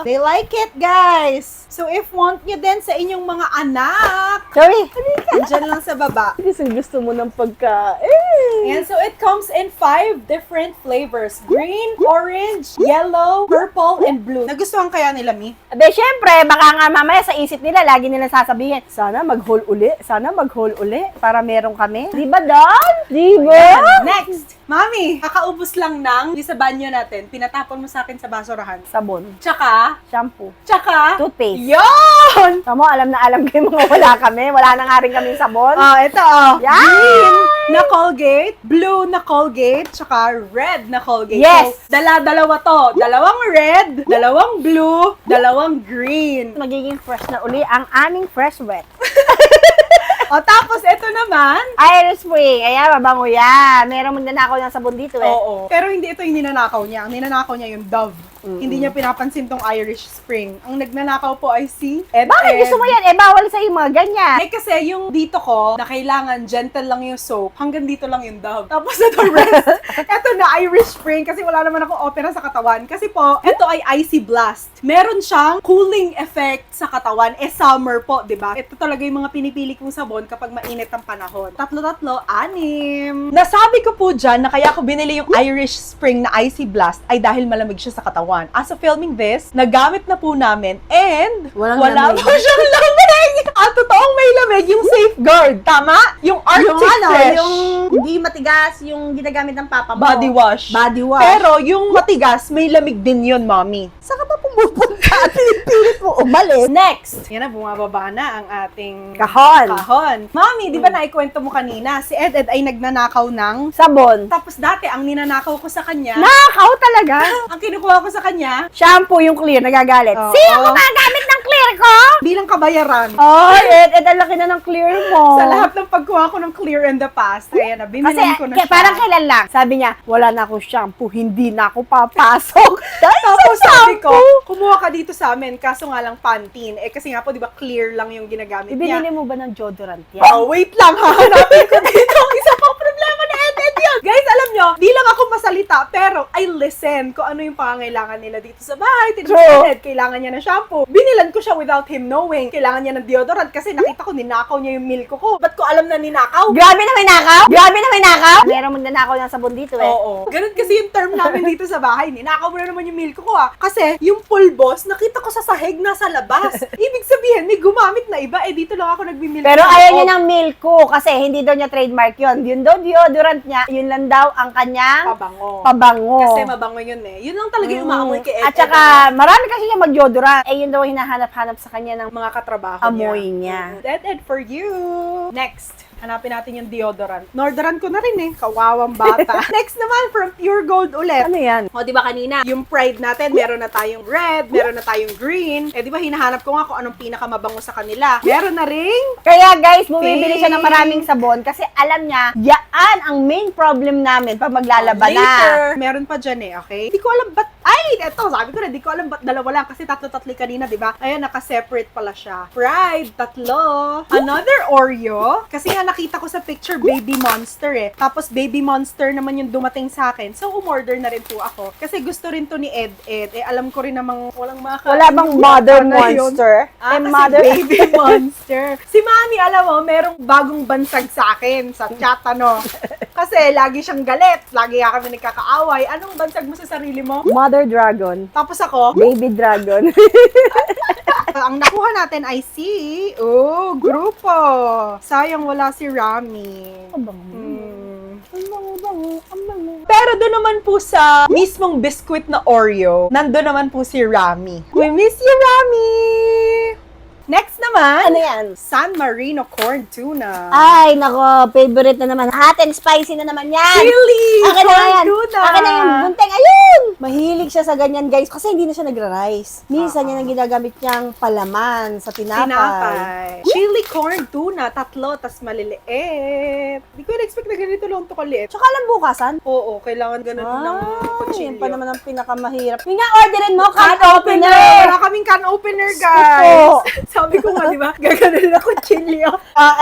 They like it, guys. So, if want nyo din sa inyong mga anak, Sorry. andyan lang sa baba. Gusto mo ng pagkain. And so, it comes in 5 different flavors. Green, orange, yellow, purple, and blue. Nagustuhan kaya nila, Mi? Abe, syempre, baka nga mamaya sa isip nila, lagi nila sasabihin, sana mag-haul uli, para meron kami. Di ba, Don? Di ba? Ayan, next. Mami, kakaubos lang ng yung sa banyo natin. Pinatapon mo sa akin sa basurahan. Sabon, Tsaka, shampoo, tsaka, toothpaste. yon! Tamo, alam na alam kayo mga wala kami. Wala na nga rin kami sabon. Ito, oh. Yan! Green na Colgate, blue na Colgate, tsaka red na Colgate. Yes! So, dalawa to. Dalawang red, dalawang blue, dalawang green. Magiging fresh na uli ang aming fresh wet. O, tapos, ito naman. Irish Spring. Ayan, mabango yan. Meron magnanakaw ng sabon dito eh. Oo. Pero hindi ito yung ninanakaw niya. Ang ninanakaw niya yung Dove. Hindi niya pinapansin tong Irish Spring. Ang nagnanakaw po ay si Ed. Bakit gusto mo yan? Eh, bawal sa mga ganyan. Eh kasi yung dito ko, na kailangan gentle lang yung soap, hanggang dito lang yung Dove. Tapos ito rest, ito na Irish Spring kasi wala naman akong opera sa katawan. Kasi po, ito ay Icy Blast. Meron siyang cooling effect sa katawan. Eh summer po, di ba? Ito talaga yung mga pinipili kong sabon kapag mainit ang panahon. 3, 6. Nasabi ko po dyan na kaya ko binili yung Irish Spring na Icy Blast ay dahil malamig siya sa katawan. As of filming this, nagamit na po namin and Walang wala lamig. po siyang lamig! At totoong may lamig, yung safeguard. Tama? Yung Arctic Yung ano, Fresh. yung hindi matigas, yung ginagamit ng papa mo. Body wash. Body wash. Pero yung matigas, may lamig din yun, mommy. saan ka ba pumupunta at pinipilit mo umalis? Next! Yan na, bumababa na ang ating Kahon. Mami, di ba naikwento mo kanina, si Ed ay nagnanakaw ng... Sabon. Tapos dati, ang ninanakaw ko sa kanya, Nakaw talaga. ang kinukuha ko sa kanya, Shampoo yung clear, nagagalit. Oo. Sino gumagamit ng clear ko? bilang kabayaran. Ay, Ed, ang laki na ng clear mo. Sa lahat ng pagkuha ko ng clear in the past, ayan na, Kasi binilan ko na siya. parang kailan lang. Sabi niya, wala na akong shampoo, hindi na ako papasok. Tapos sabi ko, kumuha ka dito sa amin, kaso nga lang Pantene. Eh kasi nga po, di ba, clear lang yung ginagamit niya. Ibinili mo ba ng deodorant yan? Oh, wait lang, hahanapin ko dito ang isa pang problema na Ed yun. Guys, alam nyo, di lang ako masalita, pero I listen kung ano yung pangangailangan nila dito sa bahay. Tinanong True. si Ed, kailangan niya ng shampoo. Binilan ko siya without him knowing. Kailangan niya ng deodorant kasi nakita ko, ninakaw niya yung milk ko. Ba't ko alam na ninakaw? Grabe na may nakaw? Grabe na may nakaw? Merong magnanakaw ng sabon dito eh. Oo. Ganun kasi yung term namin dito sa bahay. Ninakaw mo na naman yung milk ko Kasi yung pulbos, nakita ko sa sahig nasa labas. Ibig sabihin, may gumamit na iba. Eh, dito lang ako nagmimilk. Pero ng ayaw loob. niya ng milk ko kasi hindi daw niya trademark yun. Yun daw deodorant niya, yun lang daw ang kanyang Pabango. pabango. Kasi mabango yun eh. Yun lang talaga yung umaamoy kay Ed. At saka, marami kasi niya mag-deodorant. Eh, yun daw hinahanap-hanap sa kanya ng mga katrabaho amoy niya. Ed for you. Next. Hanapin natin yung deodorant. Norderan ko na rin eh. Kawawang bata. Next naman, from Pure Gold ulit. Ano yan? O, di ba kanina, yung Pride natin, meron na tayong red, meron na tayong green. Eh, di ba hinahanap ko nga kung anong pinakamabango sa kanila. Meron na ring Kaya guys, bumibili siya ng Pink. maraming sabon kasi alam niya, yaan ang main problem namin pag maglalaban na. later. Meron pa dyan eh, okay? Di ko alam ba't, ay, eto, sabi ko na, di ko alam ba't dalawa lang kasi tatlo-tatlo kanina, di ba? Ayan, naka-separate pala siya. Pride, 3. Another Oreo. Kasi nga nakita ko sa picture, Baby Monster eh. Tapos Baby Monster naman yung dumating sa akin. So, umorder na rin po ako. Kasi gusto rin to ni Ed. Eh, alam ko rin namang walang makakain. Wala bang yung mother bata na yun. monster? Ah, Eh, kasi mother Baby Monster. Si Mami, alam mo, merong bagong bansag sa akin sa chat, ano. Kasi lagi siyang galit. Lagi nga kami nagkakaaway. Anong bansag mo sa sarili mo? Mother dragon. Tapos ako, Baby dragon. ang nakuha natin ay si, grupo. Sayang wala si Rami. Ang bango. Hmm. Ang bango, bango, ang bango. Pero Dito naman po sa mismong biscuit na Oreo, nando naman po si Rami. We miss you, Rami! Next naman, Ano yan? San Marino corn tuna. Ay, nako, favorite na naman. Hot and spicy na naman yan. Chili Akin na corn yan. tuna. Akin na yan. Bunteng, ayun! Mahilig siya sa ganyan, guys. Kasi hindi na siya nagra-rice. Minsan yan ang ginagamit niyang palaman sa tinapay. Tinapay. Chili corn tuna, 3, tas maliliit. Hindi ko na-expect na ganito lang ito kaliit. Tsaka alam bukasan. Oo, kailangan ganun ng Yan kutsilyo. pa naman ang pinakamahirap. Yung nga, orderin mo, can Wala opener! kaming can opener, guys. Ito. Sabi ko nga, di ba? Gaganon na kutsilyo.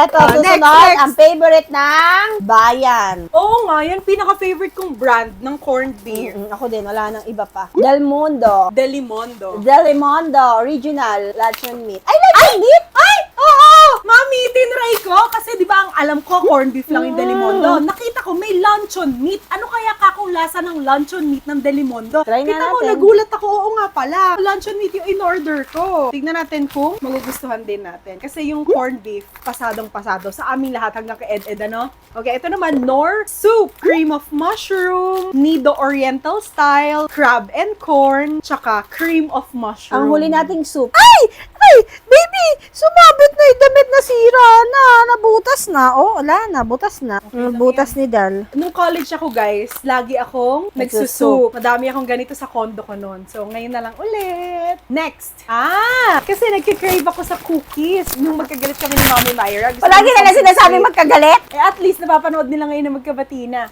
Eto, susunod, next. ang favorite ng bayan. Oo nga, yan pinaka-favorite kong brand ng corned beef. Ako din, wala nang iba pa. Del Mundo. Delimondo. Delimondo, original, luncheon meat. Ay, luncheon meat? Ay! Oo! Mami, tinry ko. Kasi di ba ang alam ko, corned beef lang yung Delimondo. Nakita ko, may luncheon meat. Ano kaya kakong lasa ng luncheon meat ng Delimondo? Try nga Kita mo, natin. nagulat ako. Oo nga pala. Luncheon meat yung in-order ko. Tignan natin kung magugustuhan din natin. Kasi yung corned beef, pasadong-pasado. Sa aming lahat hanggang kay Ed, ano? Okay, ito naman, Nor soup. Cream of mushroom, Nido Oriental style, crab and corn, tsaka cream of mushroom. Ang huli nating soup. Ay! Ay! Baby! Sumabit na yung damit na sira na. Nabutas na. Oh, wala na. Butas na. Butas ni Dal. Nung college ako, guys, lagi akong nagsusup. Madami akong ganito sa condo ko noon. So, ngayon na lang ulit. Next. Kasi nagkikrave ako sa cookies. Nung magkagalit kami ni Mommy Myra. gusto Palagi ko na lang ng sinasabi cookies. magkagalit. At least, napapanood nila ngayon na magkabati na.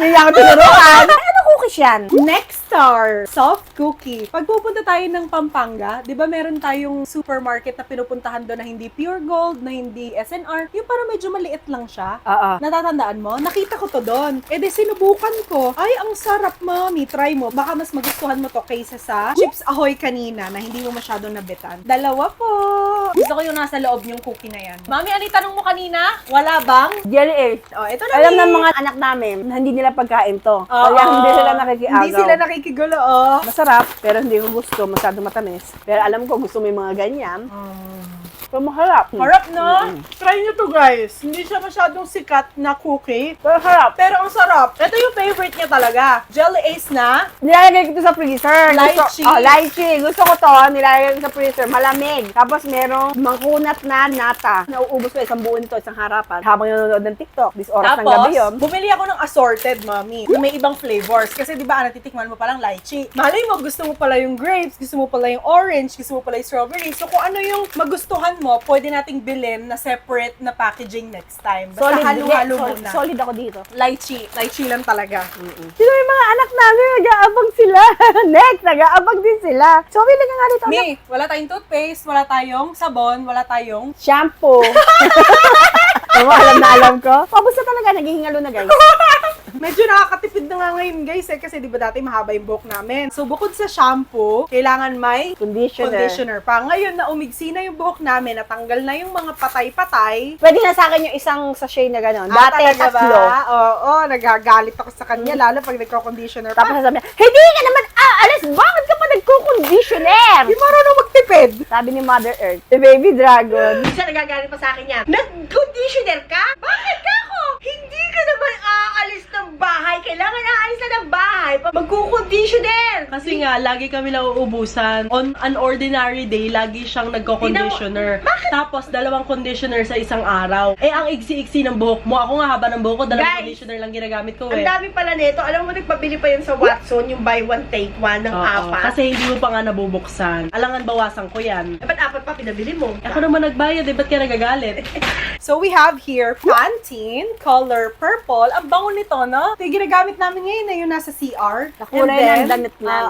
Hindi ako tinuruan. Ano cookies yan? Nextar soft cookie. Pag pupunta tayo ng Pampanga, 'di ba meron tayong supermarket na pinupuntahan doon na hindi pure gold, na hindi SNR, yung parang medyo maliit lang siya. Oo. Natatandaan mo? Nakita ko to doon. Eh di sinubukan ko. Ay, ang sarap, Mami. Try mo. Baka mas magustuhan mo to kaysa sa Chips Ahoy kanina na hindi mo masyadong nabitan. 2 po. Gusto ko yung nasa loob yung cookie na yan. Mami, ano yung tanong mo kanina? Wala bang? Jelly egg. Oh, ito na. Alam ng mga anak namin na hindi nila pagkain to. Kaya hindi sila nakikiagaw. Hindi sila nakikigulo, oh. Masarap, pero hindi ko gusto. Masyado matamis. Pero alam ko, gusto mo yung mga ganyan. Pero masarap. Harap na. Try nyo to, guys. Hindi siya masyadong sikat na cookie. Pero harap. Pero ang sarap. Ito yung favorite niya talaga. Jelly Ace na. Nilalagay ko to sa freezer. Lychee. Lychee. Gusto ko to. Nilalagay ko sa freezer. Malamig. Tapos merong mangkunat na nata. Nauubos ko isang buo nito, isang harapan. Habang nanonood ng TikTok. This oras ng gabi yun. bumili ako ng assorted, Mami. Na may ibang flavors. Kasi di ba, natitikman mo palang lychee. Malay mo, gusto mo pala yung grapes, gusto mo pala yung orange, gusto mo pala yung strawberry. So kung ano yung magustuhan mo, pwede nating bilhin na separate na packaging next time. Basta halo-halo muna. Solid ako dito. Lychee. Lychee lang talaga. Sino yung mga anak namin? Nag-aabang sila. Next, nag-aabang din sila. So, bili ka nga dito. Mi, wala tayong toothpaste, wala tayong sabon, wala tayong... Shampoo. Alam na alam ko. Pabos na talaga. Naghihingalo na, guys. Medyo nakakatipid na nga ngayon, guys, kasi di ba dati mahaba yung buhok namin. So, bukod sa shampoo, kailangan may conditioner pa. Ngayon na umigsi na yung buhok namin, natanggal na yung mga patay-patay. Pwede na sa akin yung isang sachet na gano'n. Dati, Talaga ba? tatlo. Oo, nagagalit ako sa kanya, lalo pag nagko-conditioner Tapos pa. sasabihin, hindi ka naman aalis! Bakit ka pa nagko-conditioner? Di marunong magtipid. Sabi ni Mother Earth, the baby dragon. Minsan nagagalit pa sa akin yan. Nag-conditioner ka? Bakit ka ako? Hindi ka naman aalis ng bahay. Kailangan aalis na ng bahay. Magkukonditioner. Kasi nga, lagi kami nauubusan. On an ordinary day, lagi siyang nagko-conditioner. Tapos, 2 conditioner sa isang araw. Eh, ang iksi-iksi ng buhok mo. Ako nga, haba ng buhok ko, 2 Guys, conditioner lang ginagamit ko Ang eh. dami pala nito. Alam mo, nagpabili pa yan sa Watson, yung buy one, take one ng Oo, apat. kasi hindi mo pa nga nabubuksan. Alangan, bawasan ko yan. Eh, ba't apat pa pinabili mo? Ako naman nagbayad eh, ba't ka nagagalit? So, we have here Pantene color purple. Ang bango nito, no? Ito yung ginagamit namin ngayon na yung nasa CR. Nakulay ng damit namin.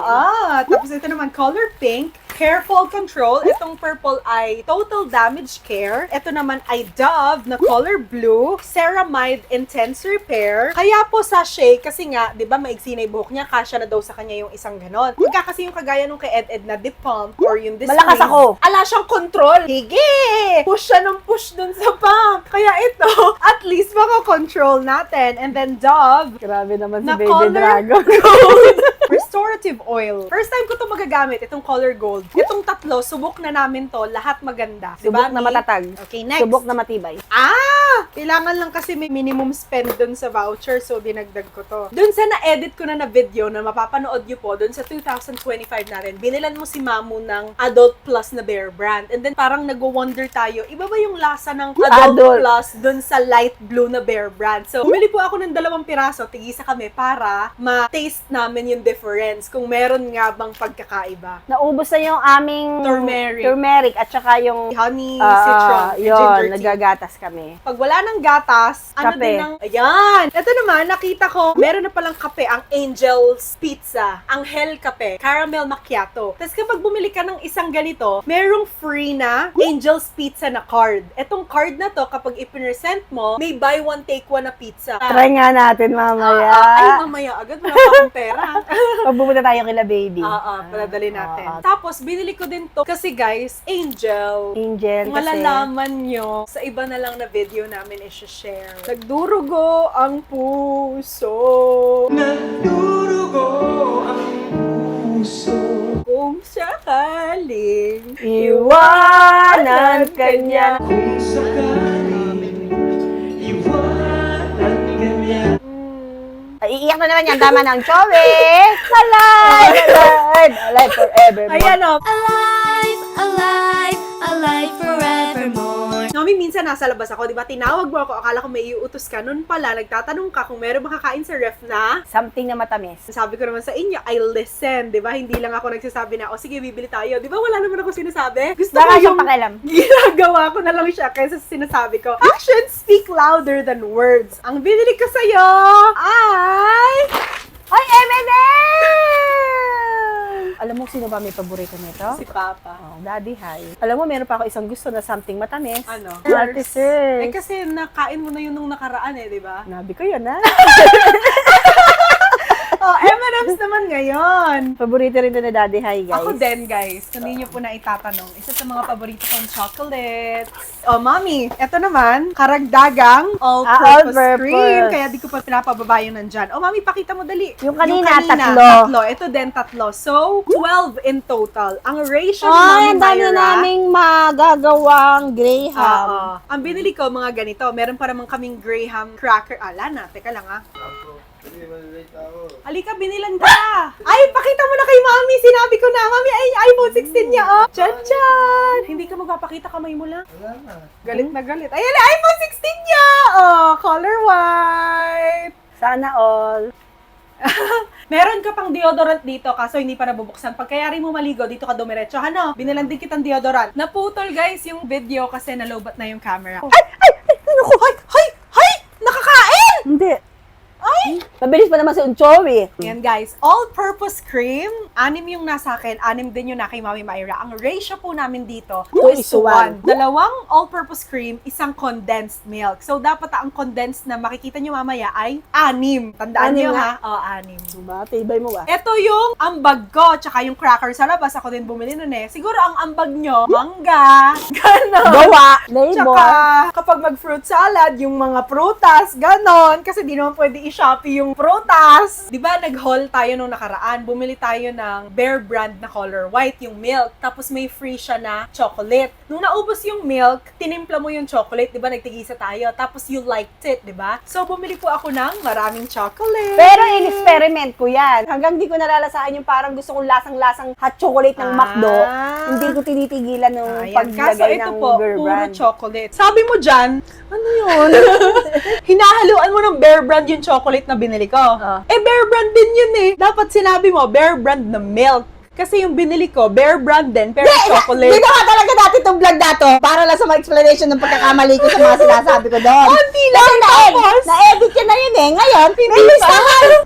Tapos ito naman, color pink. Careful Control. Itong purple ay Total Damage Care. Ito naman ay Dove na color blue. Ceramide Intense Repair. Kaya po sachet, kasi nga, di ba, maigsi na yung buhok niya, kasya na daw sa kanya yung isang ganon. Pagka kasi yung kagaya nung kay Ed na dip pump or yung this Malakas ako. Ala siyang control. Hige! Push siya ng push dun sa pump. Kaya ito, at least makakontrol natin. And then Dove, Grabe naman si na baby color dragon. gold. First restorative oil. First time ko to magagamit, itong color gold. Itong tatlo, subok na namin to, lahat maganda. Subok Diba, na Mi? matatag. Okay, next. Subok na matibay. Kailangan lang kasi may minimum spend dun sa voucher, so dinagdag ko to. Dun sa na-edit ko na video na mapapanood nyo po, dun sa 2025 natin, binilan mo si Mamu ng Adult Plus na Bear Brand. And then parang nag-wonder tayo, iba ba yung lasa ng Adult Adult. Plus dun sa light blue na Bear Brand? So, bumili po ako ng 2 piraso, tigisa kami para ma-taste namin yung difference, kung meron nga bang pagkakaiba. Naubos na yung aming turmeric at saka yung Honey, citron, and yun, ginger tea. nagagatas kami. Pag wala ng gatas, ano Kape. din ang... Ayan! Ito naman, nakita ko, meron na palang kape, ang Angel's Pizza, ang Hell Kape, Caramel Macchiato. Tapos kapag bumili ka ng isang ganito, merong free na Angel's Pizza na card. Etong card na to, kapag ipinesent mo, may buy one, take one na pizza. Try nga natin mamaya. Ay, mamaya agad, wala pa akong pera. Pag pumunta tayo kila baby. Paladali natin. Tapos, binili ko din to kasi guys, Angel, Angel kasi. malalaman nyo, sa iba na lang na video namin i-share. Nagdurugo ang puso. Nagdurugo ang puso. Kung sakaling Iwanan kanya. Kung sakaling iwanan ka niya. Iiyak na naman yan. Tama ng Chowe. Alive forever. Ayan o. Alive, alive, alive forevermore. Nomi, minsan nasa labas ako, di ba? Tinawag mo ako, akala ko may iutos ka. Noon pala, nagtatanong ka kung meron makakain sa ref na. Something na matamis. Sabi ko naman sa inyo, I listen, di ba? Hindi lang ako nagsasabi na, o sige, bibili tayo. Di ba wala naman ako sinasabi? Gusto ko Wala siyang yung pakialam. ginagawa ko na lang siya kaysa sa sinasabi ko. Actions speak louder than words. Ang binili ko sa'yo ay... Ay, M&M! Alam mo sino ba may paborito nito? Si Papa. Oh, Daddy, hi. Alam mo, meron pa ako isang gusto na something matamis. Ano? Artisan. Eh kasi nakain mo na yun nung nakaraan eh, di ba? Nabi ko yun, ha? Oh, M&M's naman ngayon. Paborito rin to na Daddy, hi, guys. Ako din, guys. Kung hindi nyo po na itatanong, isa sa mga paborito kong chocolates. Oh, Mommy, eto naman, karagdagang all-purpose all-purpose. cream. Kaya di ko pa pinapababa yung nandyan. Oh, Mommy, pakita mo dali. Yung kanina, tatlo. Ito din, tatlo. So, 12 in total. Ang ratio ni Ay, Mommy ang dami na Myra, naming magagawang Graham. Ang binili ko, mga ganito. Meron pa naman kaming Graham cracker. Ala na, teka lang ah. Hindi, malilate ako. Halika, binilan ka! Ay, pakita mo na kay Mami! Sinabi ko na, Mami, ay, iPhone 16 niya, oh! Chan-chan! Hindi ka magpapakita, kamay mo lang. Wala na. Galit na galit. Ayan na, iPhone 16 niya! Oh, color white! Sana all. Meron ka pang deodorant dito, kaso hindi pa nabubuksan. Pagkayari mo maligo, dito ka dumiretso. Ano? Binilan din kitang deodorant. Naputol, guys, yung video kasi nalobat na yung camera. Ay! Ano ko? Hay! Nakakain! Hindi. Ay! Mabilis pa naman si Unchowi. Yan guys, all-purpose cream, 6 yung nasa akin, 6 din yung na kay Mami Myra. Ang ratio po namin dito, 2:1. 2 all-purpose cream, 1 condensed milk. So dapat ang condensed na makikita nyo mamaya ay 6. Tandaan 6 nyo nga. ha? O, 6. Diba? Tibay mo ba? Ito yung ambag ko, tsaka yung cracker sa labas. Ako din bumili nun eh. Siguro ang ambag nyo, mangga, ganon. Gawa. Labor. Tsaka, kapag mag-fruit salad, yung mga prutas, ganon. Kasi di naman pwede i-shopee yung prutas. Di ba, nag-haul tayo nung nakaraan. Bumili tayo ng Bear Brand na color white, yung milk. Tapos may free siya na chocolate. Nung naubos yung milk, tinimpla mo yung chocolate. Di ba, nagtigisa tayo. Tapos you liked it, di ba? So, bumili po ako ng maraming chocolate. Pero in-experiment ko yan. Hanggang di ko nalalasahan yung parang gusto kong lasang-lasang hot chocolate ng McDo. Hindi ko tinitigilan ng Ayan. Kaso paglagay ito ng po, Bear puro Brand. chocolate. Sabi mo dyan, ano yun? Hinahaluan mo ng Bear Brand yung chocolate na binili ko. Eh, Bear Brand din yun eh. Dapat sinabi mo, Bear Brand na milk. Kasi yung binili ko, Bear Brand din, pero chocolate. Ginawa talaga dati itong vlog na to para lang sa mga explanation ng pagkakamali ko sa mga sinasabi ko doon. Oh, hindi lang. Tapos, Na-edit ko na yun eh. Ngayon,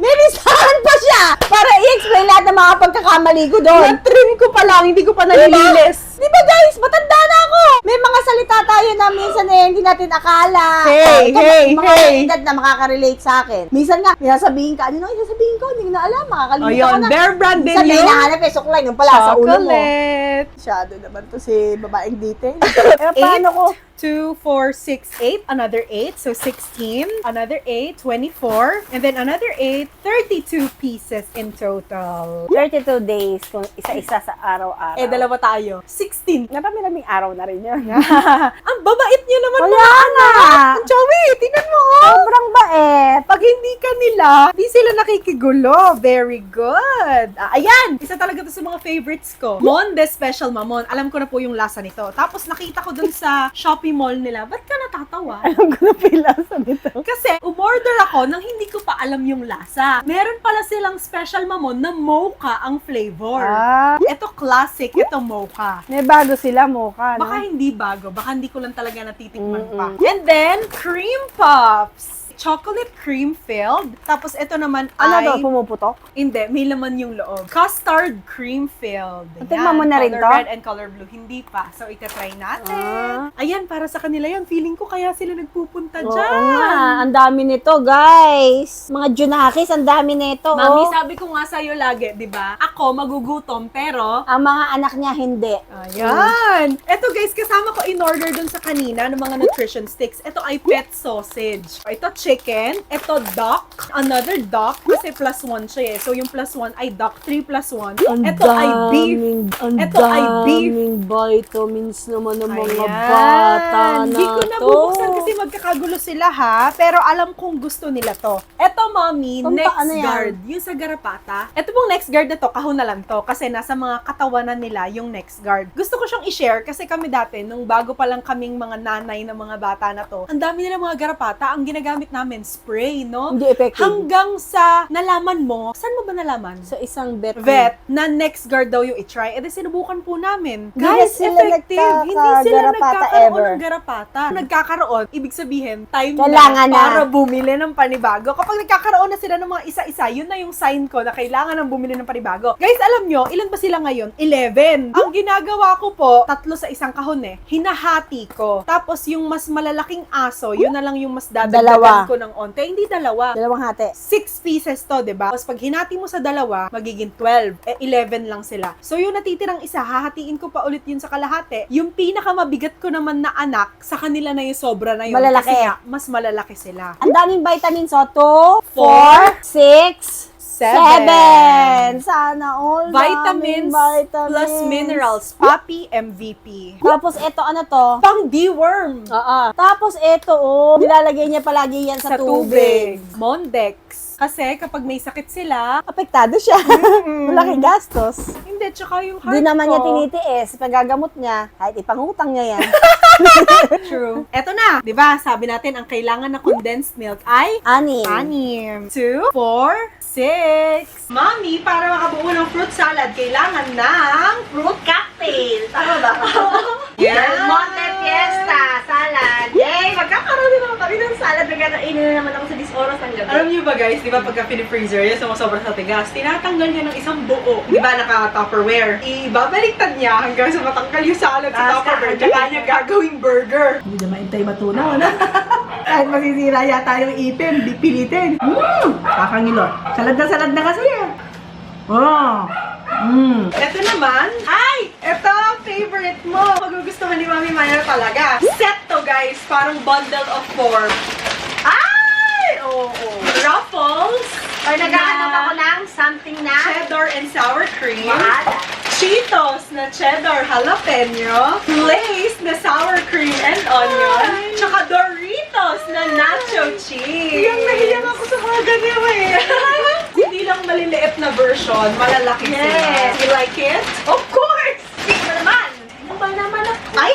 may listahan pa siya para i-explain lahat ng mga pagkakamali ko doon. na-trim ko pa lang, hindi ko pa nalililis. Di ba guys, matanda na ako. May mga nagsasalita tayo na minsan hindi natin akala. Hey, Ito, hey, mga hey. edad na makaka-relate sa akin. Minsan nga, sasabihin ka, ano nang sasabihin ko? Hindi ko na alam, makakalimutan ko Ayun, na. Bear Brand din Minsan may yun. hinahanap suklay nung pala sa ulo mo. Chocolate. Masyado naman to si babaeng detail. Pero paano ko? 2, 4, 6, 8, another 8, so 16, another 8, 24, and then another 8, 32 pieces in total. 32 days kung isa-isa sa araw-araw. Dalawa tayo. 16. Napamilaming araw na rin yun. Ang babait niyo naman Kaya mga nga. anak. Ang Joey, tingnan mo. Sobrang bait. Pag hindi ka nila, di sila nakikigulo. Very good. Ayan, isa talaga to sa mga favorites ko. Monde Special Mamon. Alam ko na po yung lasa nito. Tapos nakita ko dun sa Shopee Mall nila. Ba't ka natatawa? Alam ko na pilasa nito. Kasi umorder ako nang hindi ko pa alam yung lasa. Meron pala silang Special Mamon na mocha ang flavor. Ito classic, ito mocha. May bago sila, mocha, no? Baka hindi bago, baka hindi ko lang talaga natitikman pa. And then, cream puffs. Chocolate cream filled. Tapos ito naman Ano ay... to, pumuputok? Hindi, may laman yung loob. Custard cream filled. Tingnan mo na rin color to? red and color blue. Hindi pa. So, itatry natin. Ah. Ayan, para sa kanila yun. Feeling ko kaya sila nagpupunta Oo dyan. nga, ang dami nito, guys. Mga Junakis, ang dami nito. Mami, oh. sabi ko nga sa'yo lagi, di ba? Ako, magugutom, pero... Ang mga anak niya, hindi. Ayan! Ito guys, kasama ko in-order dun sa kanina ng mga nutrition sticks. Ito ay pet sausage. Ito chicken. Ito duck. Another duck. Kasi +1 siya eh. So yung +1 ay duck. 3 +1. Ito ay beef. Ito ay beef. Vitamins naman ng mga Ayan. bata na Hindi ko nabubuksan kasi magkakagulo sila ha. Pero alam kong gusto nila to. Ito, mommy, Kung next paano yan? guard. Yung sa garapata. Ito pong next guard na to, kahon na lang to. Kasi nasa mga katawanan nila yung next guard. Gusto ko siyang i-share kasi kami dati, nung bago pa lang kaming mga nanay ng mga bata na to, ang dami nila mga garapata. Ang ginagamit namin, spray, no? Hindi effective. Hanggang sa nalaman mo, saan mo ba nalaman? Sa isang vet. Na next guard daw yung i-try. Di sinubukan po namin. Hindi Guys, sila effective. Hindi sila nagkakagarapata nagkakaroon ever. ng garapata. Nagkakaroon, ibig sabihin, time Kailangan na na. para bumili ng panibago. Kapag nagkakaroon na sila ng mga isa-isa, yun na yung sign ko na kailangan ng bumili ng panibago. Guys, alam nyo, ilan ba sila ngayon? 11. Ang ginagawa ko po, 3 sa isang kahon eh. Hinahati ko. Tapos yung mas malalaking aso, yun na lang yung mas dadagdagan Dalawa. ko ng onte. Hindi dalawa. Dalawang hati. 6 pieces to, 'di ba? Tapos pag hinati mo sa dalawa, magiging 12. 11 lang sila. So yung natitirang isa, hahatiin ko pa ulit yun sa kalahati. Yung pinakamabigat ko naman na anak, sa kanila na yung sobra na yun. Malalaki. Kasi nga, mas malalaki sila. Ang daming vitamins, 2, 4, 6, 7. Sana all Vitamins, daming plus minerals. Papi MVP. Tapos ito, ano to? Pang deworm. Oo. Tapos ito, nilalagay niya palagi yan sa, tubig. Mondex. Kasi kapag may sakit sila, Apektado siya. Malaki gastos. hindi, tsaka yung heart Hindi naman ko. niya tinitiis. Pagagamot niya, kahit ipangutang niya yan. True. Eto na, 'di ba? Sabi natin ang kailangan na condensed milk ay 6. 2, 4, 6. Mami, para makabuo ng fruit salad, kailangan ng Fruit cocktail. Tama ba? Yes. Del Monte Fiesta salad. Yay! Magkakaroon din ako kami ng salad. Nagkakainin na naman ako sa 10 oras ng gabi. Alam niyo ba guys, di ba pagka pinifreezer, yung sumasobra sa tigas, tinatanggal niya ng isang buo. Di ba naka-Tupperware? Ibabaliktad niya hanggang sa matanggal yung salad sa Tupperware. Tsaka niya gagawing burger. Hindi na maintay matunaw, ano? Kahit masisira yata yung ipin, pilitin. Kakangilot. Salad na kasi eh. Oh. Ito naman, ito, favorite mo. Magugustuhan ni Mami Maya talaga. Set to guys, parang bundle of 4. Oo. Ruffles. Or naghahanap ako ng something na Cheddar and sour cream. maalat. Cheetos na cheddar jalapeno. Lay's na sour cream and onion. Tsaka Doritos na nacho cheese. Hiyang ako sa mga ganyan eh. Hindi lang maliliit na version, malalaki sila. Yes. You like it? Of course! Ano naman? Ano ba naman ako? Ay!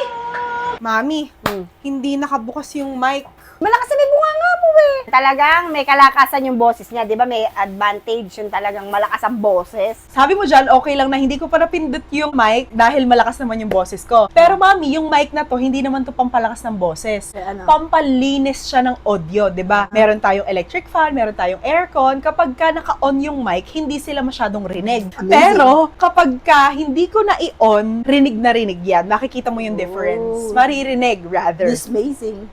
Mami, hindi nakabukas yung mic. Malakas na may bunga nga mo eh. Talagang may kalakasan yung boses niya. Di ba may advantage yung talagang malakas ang boses? Sabi mo dyan, okay lang na hindi ko pa napindot yung mic dahil malakas naman yung boses ko. Pero mami, yung mic na to, hindi naman to pampalakas ng boses. Eh, ano? Pampalinis siya ng audio, di ba? Meron tayong electric fan, meron tayong aircon. Kapag ka naka-on yung mic, hindi sila masyadong rinig. Amazing. Pero kapag ka hindi ko na i-on, rinig na rinig yan. Makikita mo yung difference. Oh. Maririnig, rather. This amazing.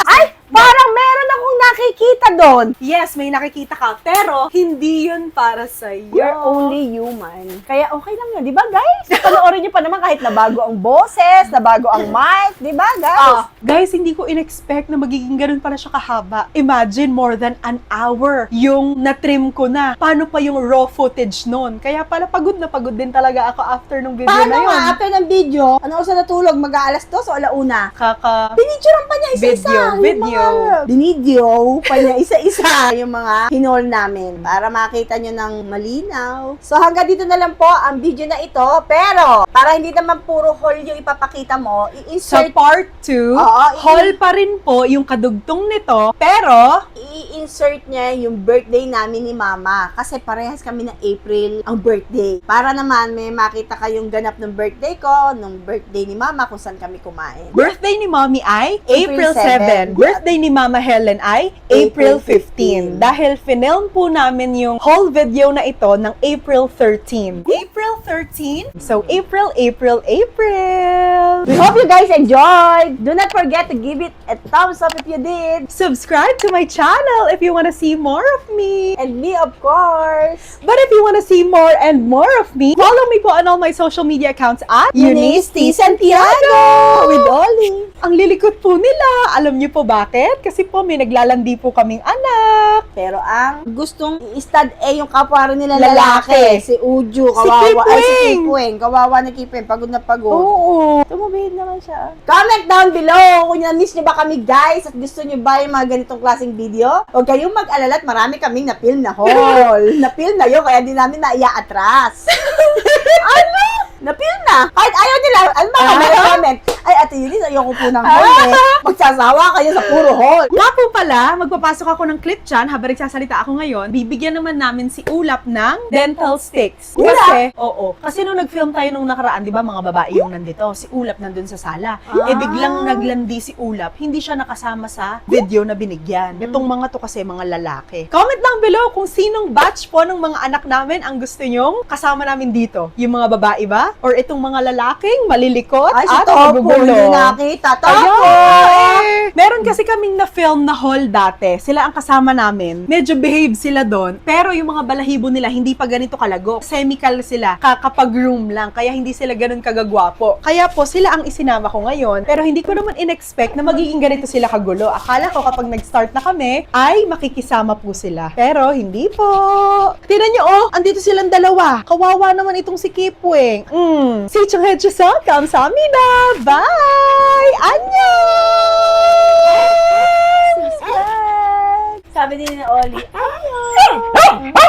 Ay, parang meron akong nakikita doon. Yes, may nakikita ka, pero hindi yun para sa'yo. You're only human. Kaya okay lang yun, di ba guys? Panoorin niyo pa naman kahit nabago ang boses, nabago ang mic, di ba guys? Guys, hindi ko in-expect na magiging ganun pala siya kahaba. Imagine, more than an hour yung na-trim ko na. Paano pa yung raw footage nun? Kaya pala pagod na pagod din talaga ako after nung video Paano na yun. nga, after ng video, ano oras na natulog? Mag-aalas 2 o alauna? Kaka... Binidyoran pa niya isa-isa. Video. Binidyo pa niya isa-isa yung mga hinol namin para makita nyo ng malinaw. So hanggang dito na lang po ang video na ito. Pero, para hindi naman puro haul yung ipapakita mo, Sa i-insert part 2, Oo, haul pa rin po yung kadugtong nito, pero i-insert niya yung birthday namin ni Mama. Kasi parehas kami ng April ang birthday. Para naman may makita kayong ganap ng birthday ko, ng birthday ni Mama, kung saan kami kumain. birthday ni Mommy ay April April 7. 7. Birthday ni Mama Helen ay April 15. Dahil finilm po namin yung whole video na ito ng April 13. April 13? So, April. We hope you guys enjoyed. Do not forget to give it a thumbs up if you did. Subscribe to my channel if you want to see more of me. And me, of course. But if you want to see more and more of me, follow me po on all my social media accounts at Eunice T. Santiago with Oli. Ang lilikot po nila. Alam niyo po bakit? Kasi po may naglalandi po kaming anak. Pero ang gustong i-stud yung kapwa rin nila Lalaki. lalaki. Si Uju, Si kawawa. Ay, si Kipweng. Kipweng. Kawawa na Kipweng. Pagod na pagod. Oo. Tumubihid naman siya. Comment down below kung na-miss nyo ba kami guys at gusto nyo ba yung mga ganitong klaseng video. Huwag kayong mag-alala at marami kaming na-film na haul. Na-film na yun kaya di namin na-ia-atras. Ano? Na-film na. Kahit ayaw nila, ano ba comment? Ay, Ate Eunice, ayoko po ng haul eh. Magsasawa kayo sa puro haul. Nga po pala, magpapasok ako ng clip dyan habang nagsasalita ako ngayon. Bibigyan naman namin si Ulap ng dental sticks. Ulap? Kasi, oo. Kasi nung nag-film tayo nung nakaraan, di ba mga babae yung nandito, si Ulap nandun sa sala. Eh biglang naglandi si Ulap, hindi siya nakasama sa video na binigyan. Itong mga to kasi mga lalaki. Comment down below kung sinong batch po ng mga anak namin ang gusto nyong kasama namin dito. Yung mga babae ba? Or itong mga lalaking malilikot Ay, si at Topo, magugulo? hindi nakita. Topo! Ayan! Meron kasi kaming na-film na haul dati. Sila ang kasama namin. Medyo behave sila doon. Pero yung mga balahibo nila, hindi pa ganito kalago. Semical sila. Kakapag-room lang. Kaya hindi sila ganun kagagwapo. Kaya po, sila ang isinama ko ngayon. Pero hindi ko naman in-expect na magiging ganito sila kagulo. Akala ko kapag nag-start na kami, ay makikisama po sila. Pero hindi po. Tingnan nyo, oh! Andito silang dalawa. Kawawa naman itong si Kipweng. 시청해주셔서 감사합니다. Bye! 안녕! Subscribe! Sabi din ni Oli, ayaw!